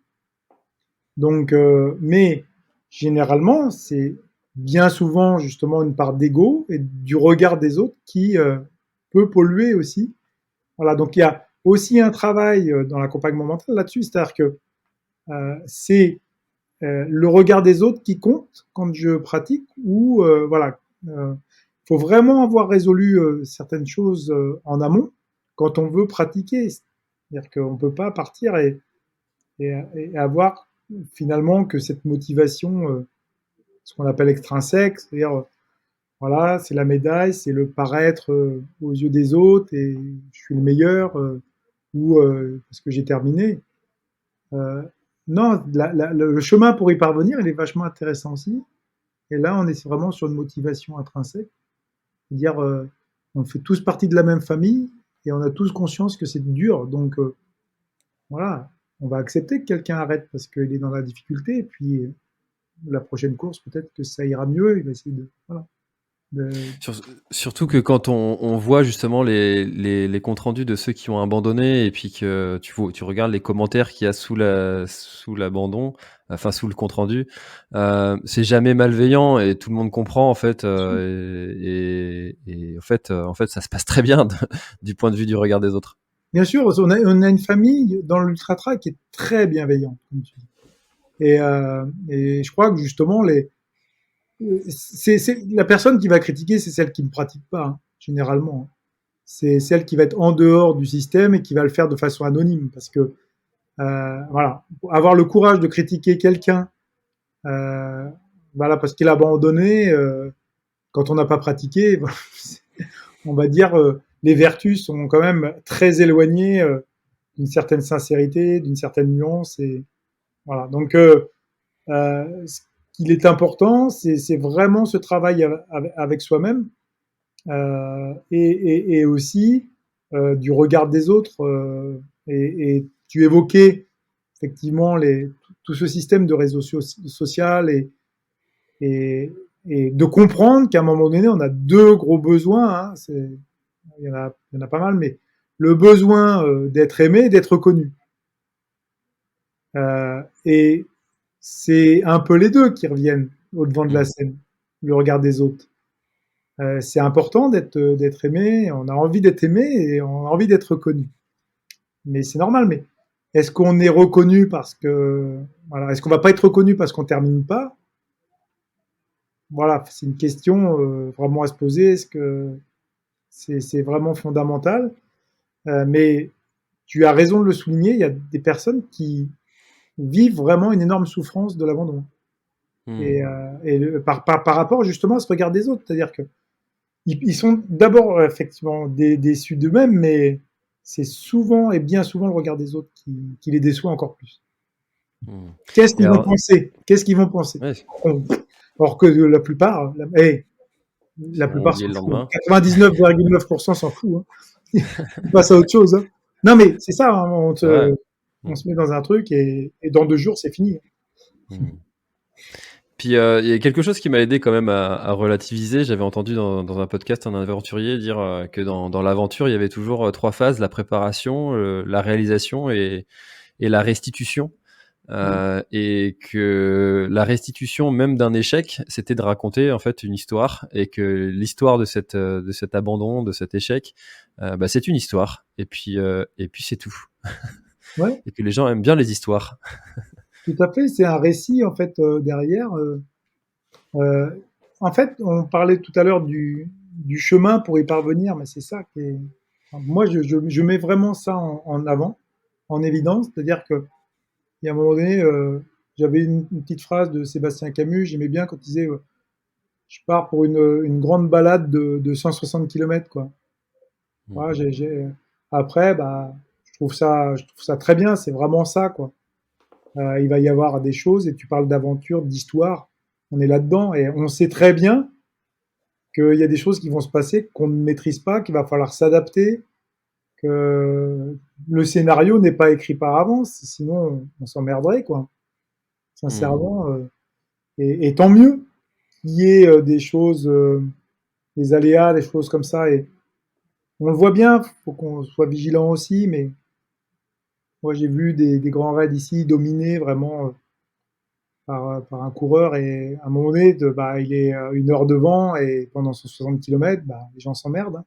Speaker 2: Donc, mais généralement, c'est bien souvent justement une part d'ego et du regard des autres qui peut polluer aussi. Voilà, donc il y a aussi un travail dans l'accompagnement mental là-dessus, c'est-à-dire que c'est le regard des autres qui compte quand je pratique ou voilà, faut vraiment avoir résolu certaines choses en amont quand on veut pratiquer. C'est-à-dire qu'on ne peut pas partir et avoir finalement que cette motivation, ce qu'on appelle extrinsèque, c'est-à-dire voilà, c'est la médaille, c'est le paraître aux yeux des autres et je suis le meilleur ou parce que j'ai terminé. Euh, non, le chemin pour y parvenir, il est vachement intéressant aussi. Et là, on est vraiment sur une motivation intrinsèque, c'est-à-dire on fait tous partie de la même famille et on a tous conscience que c'est dur. Donc voilà, on va accepter que quelqu'un arrête parce qu'il est dans la difficulté. Et puis la prochaine course, peut-être que ça ira mieux. Il va essayer de, voilà, de,
Speaker 1: Sur Surtout que quand on voit justement les comptes rendus de ceux qui ont abandonné, et puis que tu regardes les commentaires qu'il y a sous l'abandon, enfin sous le compte rendu, c'est jamais malveillant et tout le monde comprend en fait, et en fait ça se passe très bien du point de vue du regard des autres.
Speaker 2: Bien sûr, on a une famille dans l'ultra trail qui est très bienveillante, comme tu dis. Et je crois que justement, la personne qui va critiquer, c'est celle qui ne pratique pas, hein, généralement. C'est celle qui va être en dehors du système et qui va le faire de façon anonyme. Parce que, voilà, avoir le courage de critiquer quelqu'un, euh, voilà, parce qu'il a abandonné, quand on n'a pas pratiqué, on va dire, les vertus sont quand même très éloignées d'une certaine sincérité, d'une certaine nuance. Et voilà. Donc, ce qu'il est important, c'est vraiment ce travail avec soi-même et aussi du regard des autres. Et tu évoquais effectivement tout ce système de réseau social et, et de comprendre qu'à un moment donné, on a deux gros besoins. Hein, il y en a pas mal, mais le besoin d'être aimé et d'être connu. Et c'est un peu les deux qui reviennent au devant de la
Speaker 1: Mmh.
Speaker 2: scène, le regard des autres. C'est important d'être aimé, on a envie d'être aimé et on a envie d'être connu. mais c'est normal. Mais est-ce qu'on est reconnu parce que, voilà, est-ce qu'on va pas être reconnu parce qu'on termine pas? Voilà, c'est une question vraiment à se poser. Est-ce que c'est vraiment fondamental? Mais tu as raison de le souligner, il y a des personnes qui vivent vraiment une énorme souffrance de l'abandon.
Speaker 1: Hmm.
Speaker 2: Par rapport justement à ce regard des autres. C'est-à-dire que ils sont d'abord effectivement déçus d'eux-mêmes, mais c'est souvent et bien souvent le regard des autres qui les déçoit encore plus.
Speaker 1: Hmm.
Speaker 2: Qu'est-ce
Speaker 1: Et
Speaker 2: qu'ils vont
Speaker 1: alors,
Speaker 2: penser? Qu'est-ce qu'ils vont penser?
Speaker 1: ouais,
Speaker 2: Or que la plupart,
Speaker 1: ils
Speaker 2: la
Speaker 1: vont
Speaker 2: plupart
Speaker 1: oublier
Speaker 2: s'en
Speaker 1: le
Speaker 2: foutent.
Speaker 1: lendemain.
Speaker 2: 99,9% s'en fout. Hein. Ils passent à autre chose. Hein. Non, mais c'est ça. Hein,
Speaker 1: C'est vrai.
Speaker 2: on
Speaker 1: Hmm.
Speaker 2: se met dans un truc et dans 2 jours, c'est fini.
Speaker 1: Hmm. Puis il y a quelque chose qui m'a aidé quand même à relativiser. J'avais entendu dans un podcast un aventurier dire que dans l'aventure, il y avait toujours trois phases, la préparation, la réalisation et la restitution.
Speaker 2: Mmh.
Speaker 1: Et que la restitution même d'un échec, c'était de raconter en fait une histoire et que l'histoire de cet abandon, de cet échec, bah, c'est une histoire. Et puis c'est tout.
Speaker 2: Ouais,
Speaker 1: Et que les gens aiment bien les histoires.
Speaker 2: tout à fait. C'est un récit en fait derrière. Euh, En fait, on parlait tout à l'heure du chemin pour y parvenir, mais c'est ça qui est. Enfin, moi, je mets vraiment ça en avant, en évidence. C'est-à-dire que il y a un moment donné, j'avais une petite phrase de Sébastien Camus. J'aimais bien quand il disait je pars pour une grande balade de 160 km, quoi.
Speaker 1: Mm.
Speaker 2: Voilà, après, bah, je trouve ça très bien. C'est vraiment ça, quoi. Il va y avoir des choses, et tu parles d'aventure, d'histoire. On est là-dedans, et on sait très bien qu'il y a des choses qui vont se passer qu'on ne maîtrise pas, qu'il va falloir s'adapter, que le scénario n'est pas écrit par avance, sinon on s'emmerderait, quoi.
Speaker 1: Mm.
Speaker 2: Sincèrement. Et tant mieux qu'il y ait des choses, des aléas, des choses comme ça. Et on le voit bien, faut qu'on soit vigilant aussi, mais moi j'ai vu des grands raids ici dominés vraiment par un coureur, et à un moment donné, bah, il est 1 heure devant et pendant 160 km, bah, les gens s'emmerdent. Hein.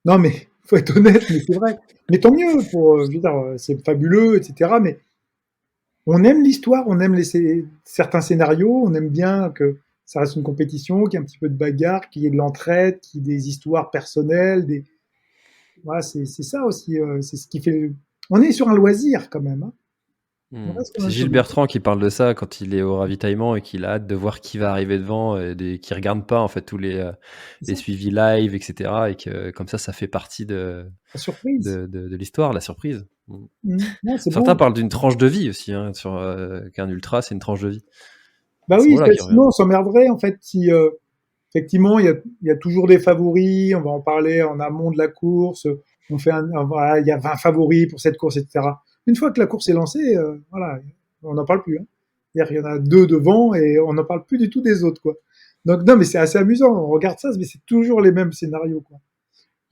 Speaker 2: Non, mais faut être honnête, mais c'est vrai. Mais tant mieux pour, je veux dire, c'est fabuleux, etc. Mais on aime l'histoire, on aime certains scénarios, on aime bien que ça reste une compétition, qu'il y ait un petit peu de bagarre, qu'il y ait de l'entraide, qu'il y ait des histoires personnelles, voilà, c'est ça aussi, c'est ce qui fait. On est sur un loisir quand même. Hein. On
Speaker 1: Mm.
Speaker 2: reste quand
Speaker 1: C'est
Speaker 2: même sur
Speaker 1: Gilles
Speaker 2: du.
Speaker 1: Bertrand qui parle de ça quand il est au ravitaillement et qu'il a hâte de voir qui va arriver devant et qui regarde pas en fait tous
Speaker 2: C'est
Speaker 1: les
Speaker 2: ça,
Speaker 1: suivis live, etc. Et que comme ça fait partie
Speaker 2: la surprise.
Speaker 1: de l'histoire, la surprise. Mm.
Speaker 2: Non, c'est
Speaker 1: Certains
Speaker 2: beau.
Speaker 1: parlent d'une tranche de vie aussi, hein, qu'un ultra, c'est une tranche de vie.
Speaker 2: Bah
Speaker 1: C'est
Speaker 2: oui,
Speaker 1: voilà qui revient.
Speaker 2: sinon on s'emmerderait en fait si effectivement il y a toujours des favoris, on va en parler en amont de la course, on fait voilà, il y a 20 favoris pour cette course, etc. Une fois que la course est lancée, voilà, on n'en parle plus. Hein. C'est-à-dire qu'il y en a 2 devant et on n'en parle plus du tout des autres, quoi. Donc non, mais c'est assez amusant. On regarde ça, mais c'est toujours les mêmes scénarios, quoi.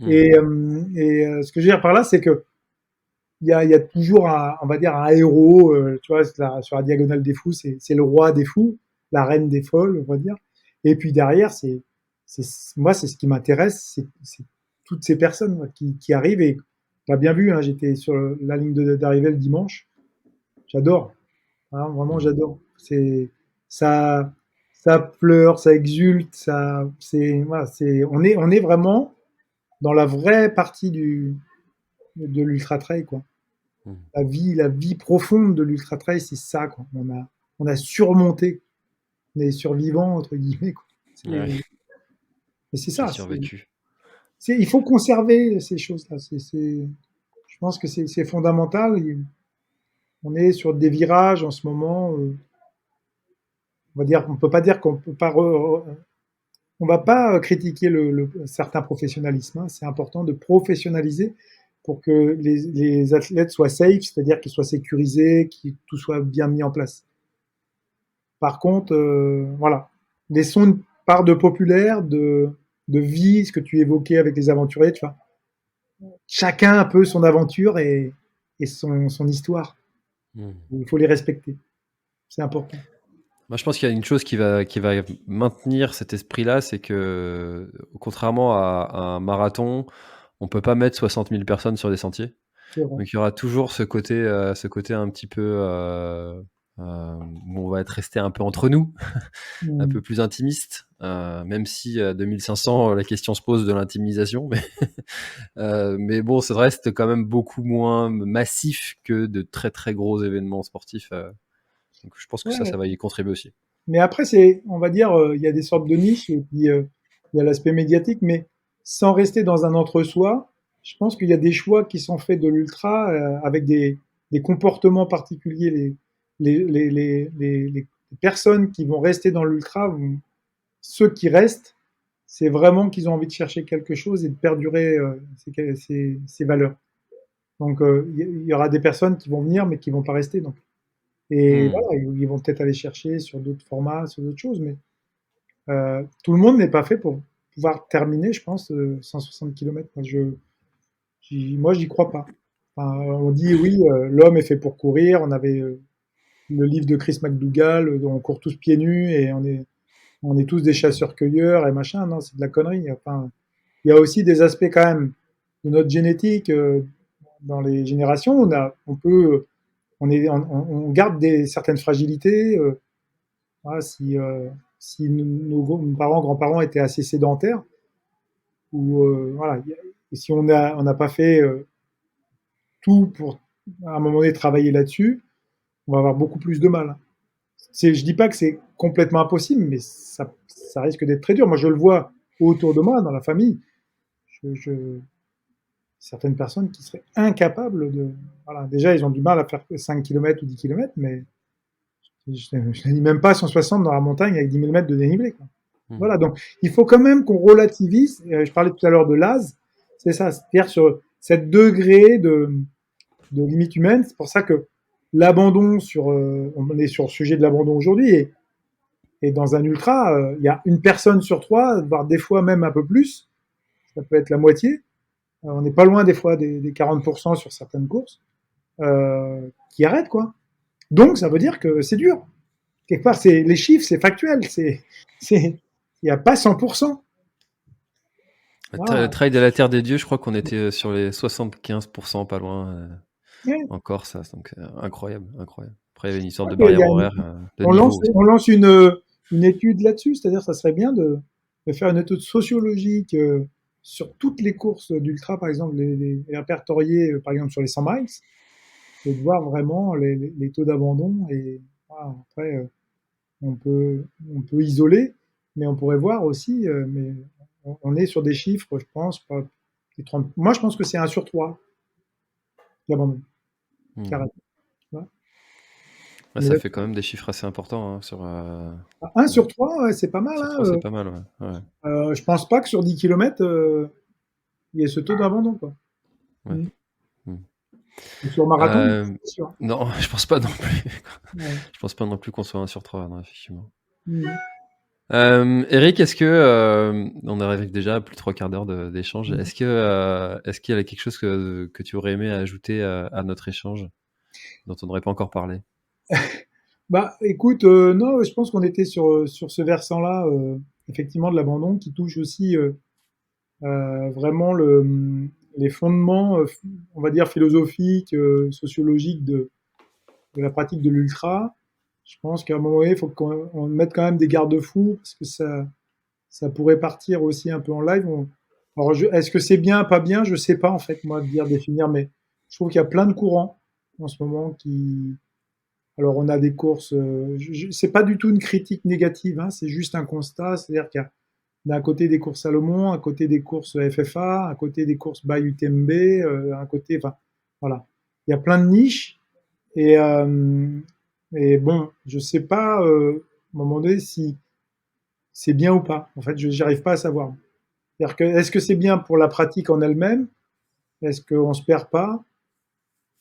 Speaker 1: Mm.
Speaker 2: Ce que je veux dire par là, c'est que il y a toujours on va dire un héros, tu vois, sur la diagonale des fous, c'est le roi des fous, la reine des folles, on va dire. Et puis derrière, c'est moi, c'est ce qui m'intéresse, c'est toutes ces personnes moi, qui arrivent. Et tu as bien vu, hein, j'étais sur la ligne d'arrivée le dimanche. J'adore, hein, vraiment
Speaker 1: Mm.
Speaker 2: j'adore. C'est ça, ça pleure, ça exulte, ça, c'est voilà, on est vraiment dans la vraie partie de l'ultra trail, quoi.
Speaker 1: Mm.
Speaker 2: La vie profonde de l'ultra trail, c'est ça, quoi. On a surmonté, on est survivants entre guillemets, quoi.
Speaker 1: Ouais,
Speaker 2: Et c'est
Speaker 1: j'ai
Speaker 2: ça.
Speaker 1: survécu.
Speaker 2: Il faut conserver ces choses-là. Je pense que c'est fondamental. On est sur des virages en ce moment. On va dire, on peut pas dire qu'on peut pas. On va pas critiquer certain professionnalisme. Hein. C'est important de professionnaliser pour que les athlètes soient safe, c'est-à-dire qu'ils soient sécurisés, que tout soit bien mis en place. Par contre, voilà, laissons une part de populaire, de vie, ce que tu évoquais avec les aventuriers, tu vois. Chacun a un peu son aventure et son histoire.
Speaker 1: Mm.
Speaker 2: Il faut les respecter. C'est important.
Speaker 1: Moi, je pense qu'il y a une chose qui va maintenir cet esprit-là, c'est que, contrairement à un marathon, on peut pas mettre 60 000 personnes sur des sentiers.
Speaker 2: C'est vrai.
Speaker 1: Donc il y aura toujours ce côté un petit peu où on va être resté un peu entre nous, un
Speaker 2: Mmh.
Speaker 1: peu plus intimiste, même si 2500, la question se pose de l'intimisation, mais bon, ça reste quand même beaucoup moins massif que de très très gros événements sportifs. Donc je pense que ça
Speaker 2: Ouais,
Speaker 1: va y contribuer aussi.
Speaker 2: mais après, on va dire, il y a des sortes de niches et puis il y a l'aspect médiatique, mais sans rester dans un entre-soi, je pense qu'il y a des choix qui sont faits de l'ultra avec des comportements particuliers. Les personnes qui vont rester dans l'ultra, ceux qui restent, c'est vraiment qu'ils ont envie de chercher quelque chose et de perdurer ces valeurs. Donc, il y aura des personnes qui vont venir, mais qui vont pas rester. Donc. Et
Speaker 1: Hmm.
Speaker 2: voilà, ils vont peut-être aller chercher sur d'autres formats, sur d'autres choses, mais tout le monde n'est pas fait pour pouvoir terminer, je pense, 160 km. Moi, j'y crois pas. Enfin, on dit oui, l'homme est fait pour courir. On avait le livre de Chris McDougall, on court tous pieds nus et on est tous des chasseurs-cueilleurs et machin. Non, c'est de la connerie. Enfin, il y a aussi des aspects quand même de notre génétique dans les générations. On garde certaines fragilités. Voilà, si nos parents, grands-parents étaient assez sédentaires, ou voilà, et si on n'a pas fait tout pour à un moment donné travailler là-dessus, on va avoir beaucoup plus de mal. Je dis pas que c'est complètement impossible, mais ça risque d'être très dur. Moi, je le vois autour de moi, dans la famille. Je, je- Certaines personnes qui seraient incapables de. Voilà, déjà, ils ont du mal à faire 5 km ou 10 km, mais je ne dis même pas 160 dans la montagne avec 10 000 mètres de dénivelé, quoi.
Speaker 1: Hmm.
Speaker 2: Voilà, donc il faut quand même qu'on relativise. Je parlais tout à l'heure de l'AS, c'est ça, c'est-à-dire sur cette degré de limite humaine. C'est pour ça que l'abandon on est sur le sujet de l'abandon aujourd'hui, et dans un ultra, il y a une personne sur trois, voire des fois même un peu plus, ça peut être la moitié. On n'est pas loin des fois des 40% sur certaines courses, qui arrêtent, quoi. Donc ça veut dire que c'est dur. Quelque part, les chiffres, c'est factuel, il n'y a pas 100%. Voilà.
Speaker 1: Trail de la Terre des Dieux, je crois qu'on était sur les 75%, pas loin,
Speaker 2: Ouais.
Speaker 1: en Corse, donc incroyable, incroyable. Après, il y avait une sorte de
Speaker 2: Il y
Speaker 1: barrière
Speaker 2: a
Speaker 1: horaire, de niveau aussi.
Speaker 2: on lance une étude là-dessus, c'est-à-dire ça serait bien de faire une étude sociologique sur toutes les courses d'ultra, par exemple les répertoriés, par exemple sur les 100 miles, et de voir vraiment les taux d'abandon. Et voilà, après, on peut isoler, mais on pourrait voir aussi, mais on est sur des chiffres, je pense, pas, les 30. Moi je pense que c'est 1 sur 3 d'abandon, qui
Speaker 1: Hmm.
Speaker 2: arrête. Voilà.
Speaker 1: Ouais,
Speaker 2: Mais
Speaker 1: ça fait quand même des chiffres assez importants, hein, sur.
Speaker 2: 1
Speaker 1: Ouais.
Speaker 2: sur 3, ouais, c'est pas mal.
Speaker 1: Sur
Speaker 2: Hein,
Speaker 1: 3, c'est pas mal, ouais. Ouais.
Speaker 2: je pense pas que sur 10 km, il y ait ce taux d'abandon, quoi.
Speaker 1: Ouais.
Speaker 2: Mm.
Speaker 1: Hmm.
Speaker 2: Et sur marathon,
Speaker 1: Euh,
Speaker 2: c'est sûr.
Speaker 1: non, je pense pas non plus.
Speaker 2: Ouais.
Speaker 1: Je pense pas non plus qu'on soit 1 sur 3, non, effectivement.
Speaker 2: Mm.
Speaker 1: Eric, est-ce que on arrive déjà à plus de 3 quarts d'heure d'échange.
Speaker 2: Mm.
Speaker 1: Est-ce qu'il y avait quelque chose que tu aurais aimé ajouter à notre échange dont on n'aurait pas encore parlé?
Speaker 2: Bah, écoute, non, je pense qu'on était sur ce versant-là, effectivement, de l'abandon qui touche aussi vraiment les fondements, on va dire, philosophiques, sociologiques de la pratique de l'ultra. Je pense qu'à un moment donné, il faut qu'on mette quand même des garde-fous parce que ça pourrait partir aussi un peu en live. Alors, est-ce que c'est bien, pas bien? Je sais pas, en fait, moi, de dire, définir, mais je trouve qu'il y a plein de courants en ce moment qui. Alors, on a des courses. C'est pas du tout une critique négative, hein, c'est juste un constat. C'est-à-dire qu'il y a d'un côté des courses Salomon, à côté des courses FFA, à côté des courses by UTMB, à côté. Enfin, voilà. Il y a plein de niches. Et, et bon, je sais pas, à un moment donné, si c'est bien ou pas. En fait, je n'arrive pas à savoir. C'est-à-dire que, est-ce que c'est bien pour la pratique en elle-même? Est-ce qu'on se perd pas?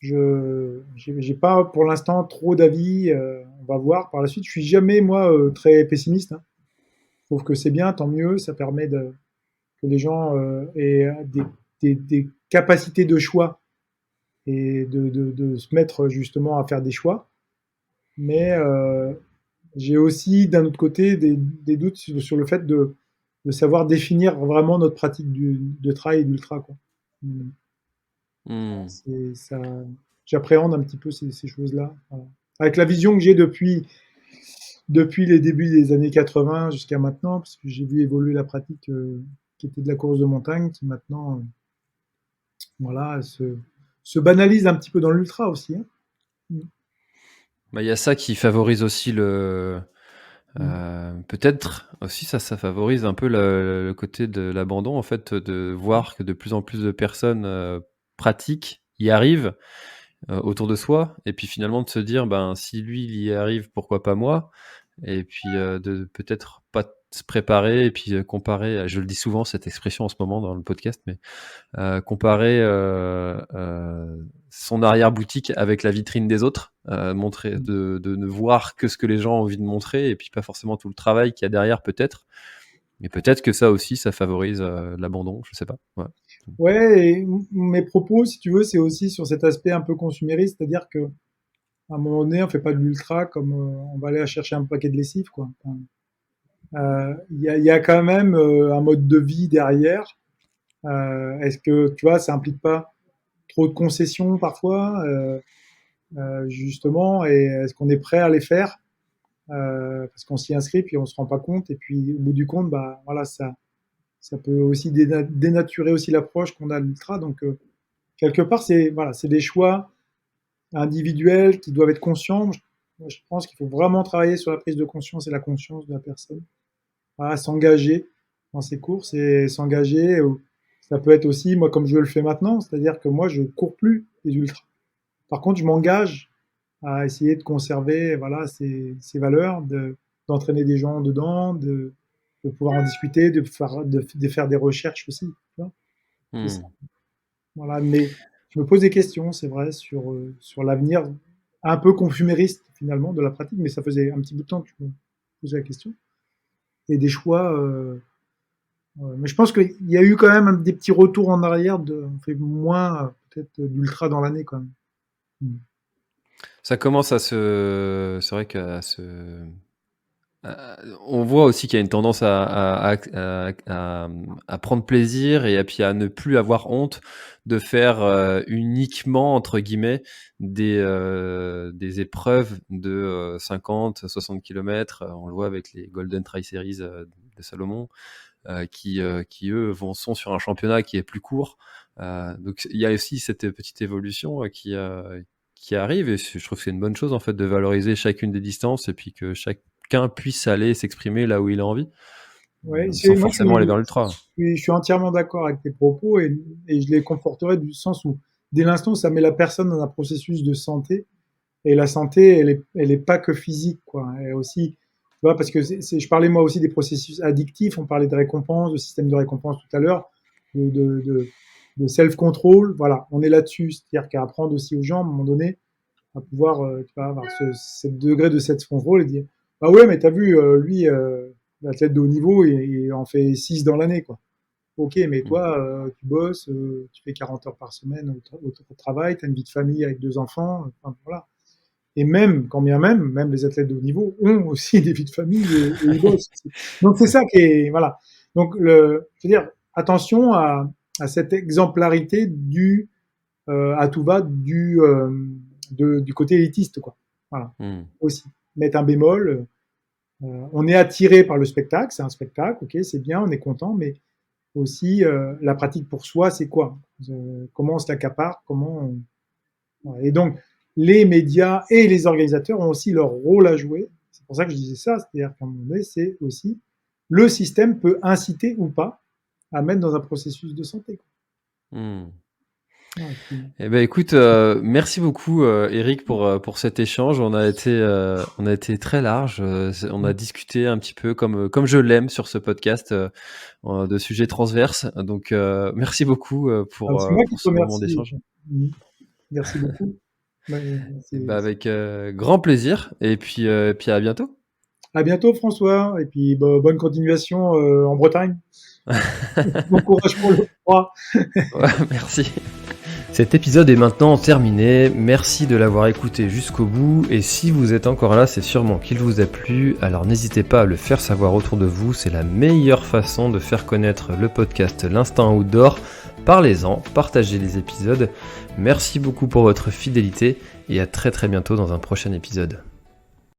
Speaker 2: Je j'ai pas pour l'instant trop d'avis. On va voir par la suite. Je suis jamais moi très pessimiste, hein. Je trouve que c'est bien, tant mieux. Ça permet que les gens aient des capacités de choix et de se mettre justement à faire des choix. Mais j'ai aussi d'un autre côté des doutes sur le fait de savoir définir vraiment notre pratique de trail et d'ultra, quoi.
Speaker 1: Mmh.
Speaker 2: C'est ça, j'appréhende un petit peu ces choses-là. Voilà. Avec la vision que j'ai depuis les débuts des années 80 jusqu'à maintenant, parce que j'ai vu évoluer la pratique qui était de la course de montagne, qui maintenant, voilà, se banalise un petit peu dans l'ultra aussi. Hein.
Speaker 1: Bah, il y a ça qui favorise aussi
Speaker 2: Mm.
Speaker 1: peut-être aussi ça favorise un peu le côté de l'abandon, en fait, de voir que de plus en plus de personnes pratiquent, y arrivent autour de soi, et puis finalement de se dire, ben si lui il y arrive, pourquoi pas moi? Et puis de peut-être pas se préparer et puis comparer. Je le dis souvent cette expression en ce moment dans le podcast, mais comparer son arrière-boutique avec la vitrine des autres, montrer, de ne voir que ce que les gens ont envie de montrer et puis pas forcément tout le travail qu'il y a derrière peut-être. Mais peut-être que ça aussi, ça favorise l'abandon, je sais pas. Ouais.
Speaker 2: Ouais, et mes propos, si tu veux, c'est aussi sur cet aspect un peu consumériste, c'est-à-dire que à un moment donné, on fait pas de l'ultra comme on va aller chercher un paquet de lessive, quoi. Enfin, y a quand même un mode de vie derrière. Est-ce que, tu vois, ça implique pas trop de concessions parfois, justement, et est-ce qu'on est prêt à les faire parce qu'on s'y inscrit puis on se rend pas compte et puis au bout du compte, bah voilà, ça peut aussi dénaturer aussi l'approche qu'on a de l'ultra. Donc quelque part, c'est voilà, c'est des choix individuels qui doivent être conscients. Je pense qu'il faut vraiment travailler sur la prise de conscience et la conscience de la personne. Voilà, s'engager dans ces courses et s'engager. Ça peut être aussi, moi, comme je le fais maintenant, c'est-à-dire que moi, je cours plus les ultras. Par contre, je m'engage à essayer de conserver voilà, ces valeurs, d'entraîner des gens dedans, de pouvoir en discuter, de faire des recherches aussi. Tu vois, c'est ça.
Speaker 1: Hmm.
Speaker 2: Voilà, mais je me pose des questions, c'est vrai, sur l'avenir un peu confumériste finalement de la pratique, mais ça faisait un petit bout de temps que je me posais la question. Et des choix. Mais je pense qu'il y a eu quand même des petits retours en arrière. On fait moins peut-être d'ultra dans l'année quand même. Mm.
Speaker 1: Ça commence à c'est vrai qu'à se, on voit aussi qu'il y a une tendance à prendre plaisir et puis à ne plus avoir honte de faire uniquement, entre guillemets, des épreuves de 50, 60 km. On le voit avec les Golden Trail Series de Salomon, qui eux sont sur un championnat qui est plus court. Donc il y a aussi cette petite évolution qui arrive, et je trouve que c'est une bonne chose en fait de valoriser chacune des distances et puis que chacun puisse aller s'exprimer là où il a envie,
Speaker 2: Ouais,
Speaker 1: sans
Speaker 2: moi
Speaker 1: forcément aller vers l'ultra.
Speaker 2: je suis entièrement d'accord avec tes propos et je les conforterai du sens où dès l'instant où ça met la personne dans un processus de santé, et la santé, elle est pas que physique, quoi. Elle est aussi, tu vois, parce que je parlais moi aussi des processus addictifs, on parlait de récompense, de système de récompense tout à l'heure, de, de, de, de self-control, voilà, on est là-dessus, c'est-à-dire qu'à apprendre aussi aux gens, à un moment donné, à pouvoir, tu vois, avoir ce degré de self-control et dire, bah ouais, mais t'as vu, lui, l'athlète de haut niveau, il en fait 6 dans l'année, quoi. Ok, mais
Speaker 1: Mm.
Speaker 2: toi, tu bosses, tu fais 40 heures par semaine au travail, tu as une vie de famille avec 2 enfants, enfin, voilà. Et même, quand bien même, même les athlètes de haut niveau ont aussi des vies de famille et ils bossent. Donc c'est ça qui est, voilà. Donc je veux dire, attention à cette exemplarité à tout va du côté élitiste, quoi. Voilà.
Speaker 1: Mm.
Speaker 2: Aussi. Mettre un bémol. On est attiré par le spectacle, c'est un spectacle, ok, c'est bien, on est content, mais aussi la pratique pour soi, c'est quoi? Comment on se l'accapare? Voilà. Et donc, les médias et les organisateurs ont aussi leur rôle à jouer. C'est pour ça que je disais ça, c'est-à-dire qu'à un moment donné, c'est aussi le système peut inciter ou pas à mettre dans un processus de santé.
Speaker 1: Mm.
Speaker 2: Ouais,
Speaker 1: Eh ben écoute, merci beaucoup Eric pour cet échange. On a été très large. On a discuté un petit peu comme je l'aime sur ce podcast de sujets transverses. Donc merci beaucoup
Speaker 2: c'est moi qui
Speaker 1: pour
Speaker 2: te
Speaker 1: ce moment
Speaker 2: remercie.
Speaker 1: d'échange.
Speaker 2: Merci beaucoup.
Speaker 1: Et ben avec grand plaisir. Et puis à bientôt.
Speaker 2: À bientôt, François. Et puis, bonne continuation en Bretagne. Bon courage pour le froid.
Speaker 1: Ouais, merci. Cet épisode est maintenant terminé, merci de l'avoir écouté jusqu'au bout, et si vous êtes encore là, c'est sûrement qu'il vous a plu, alors n'hésitez pas à le faire savoir autour de vous, c'est la meilleure façon de faire connaître le podcast L'Instinct Outdoor Parlez-en, partagez les épisodes. Merci beaucoup pour votre fidélité et à très bientôt dans un prochain épisode.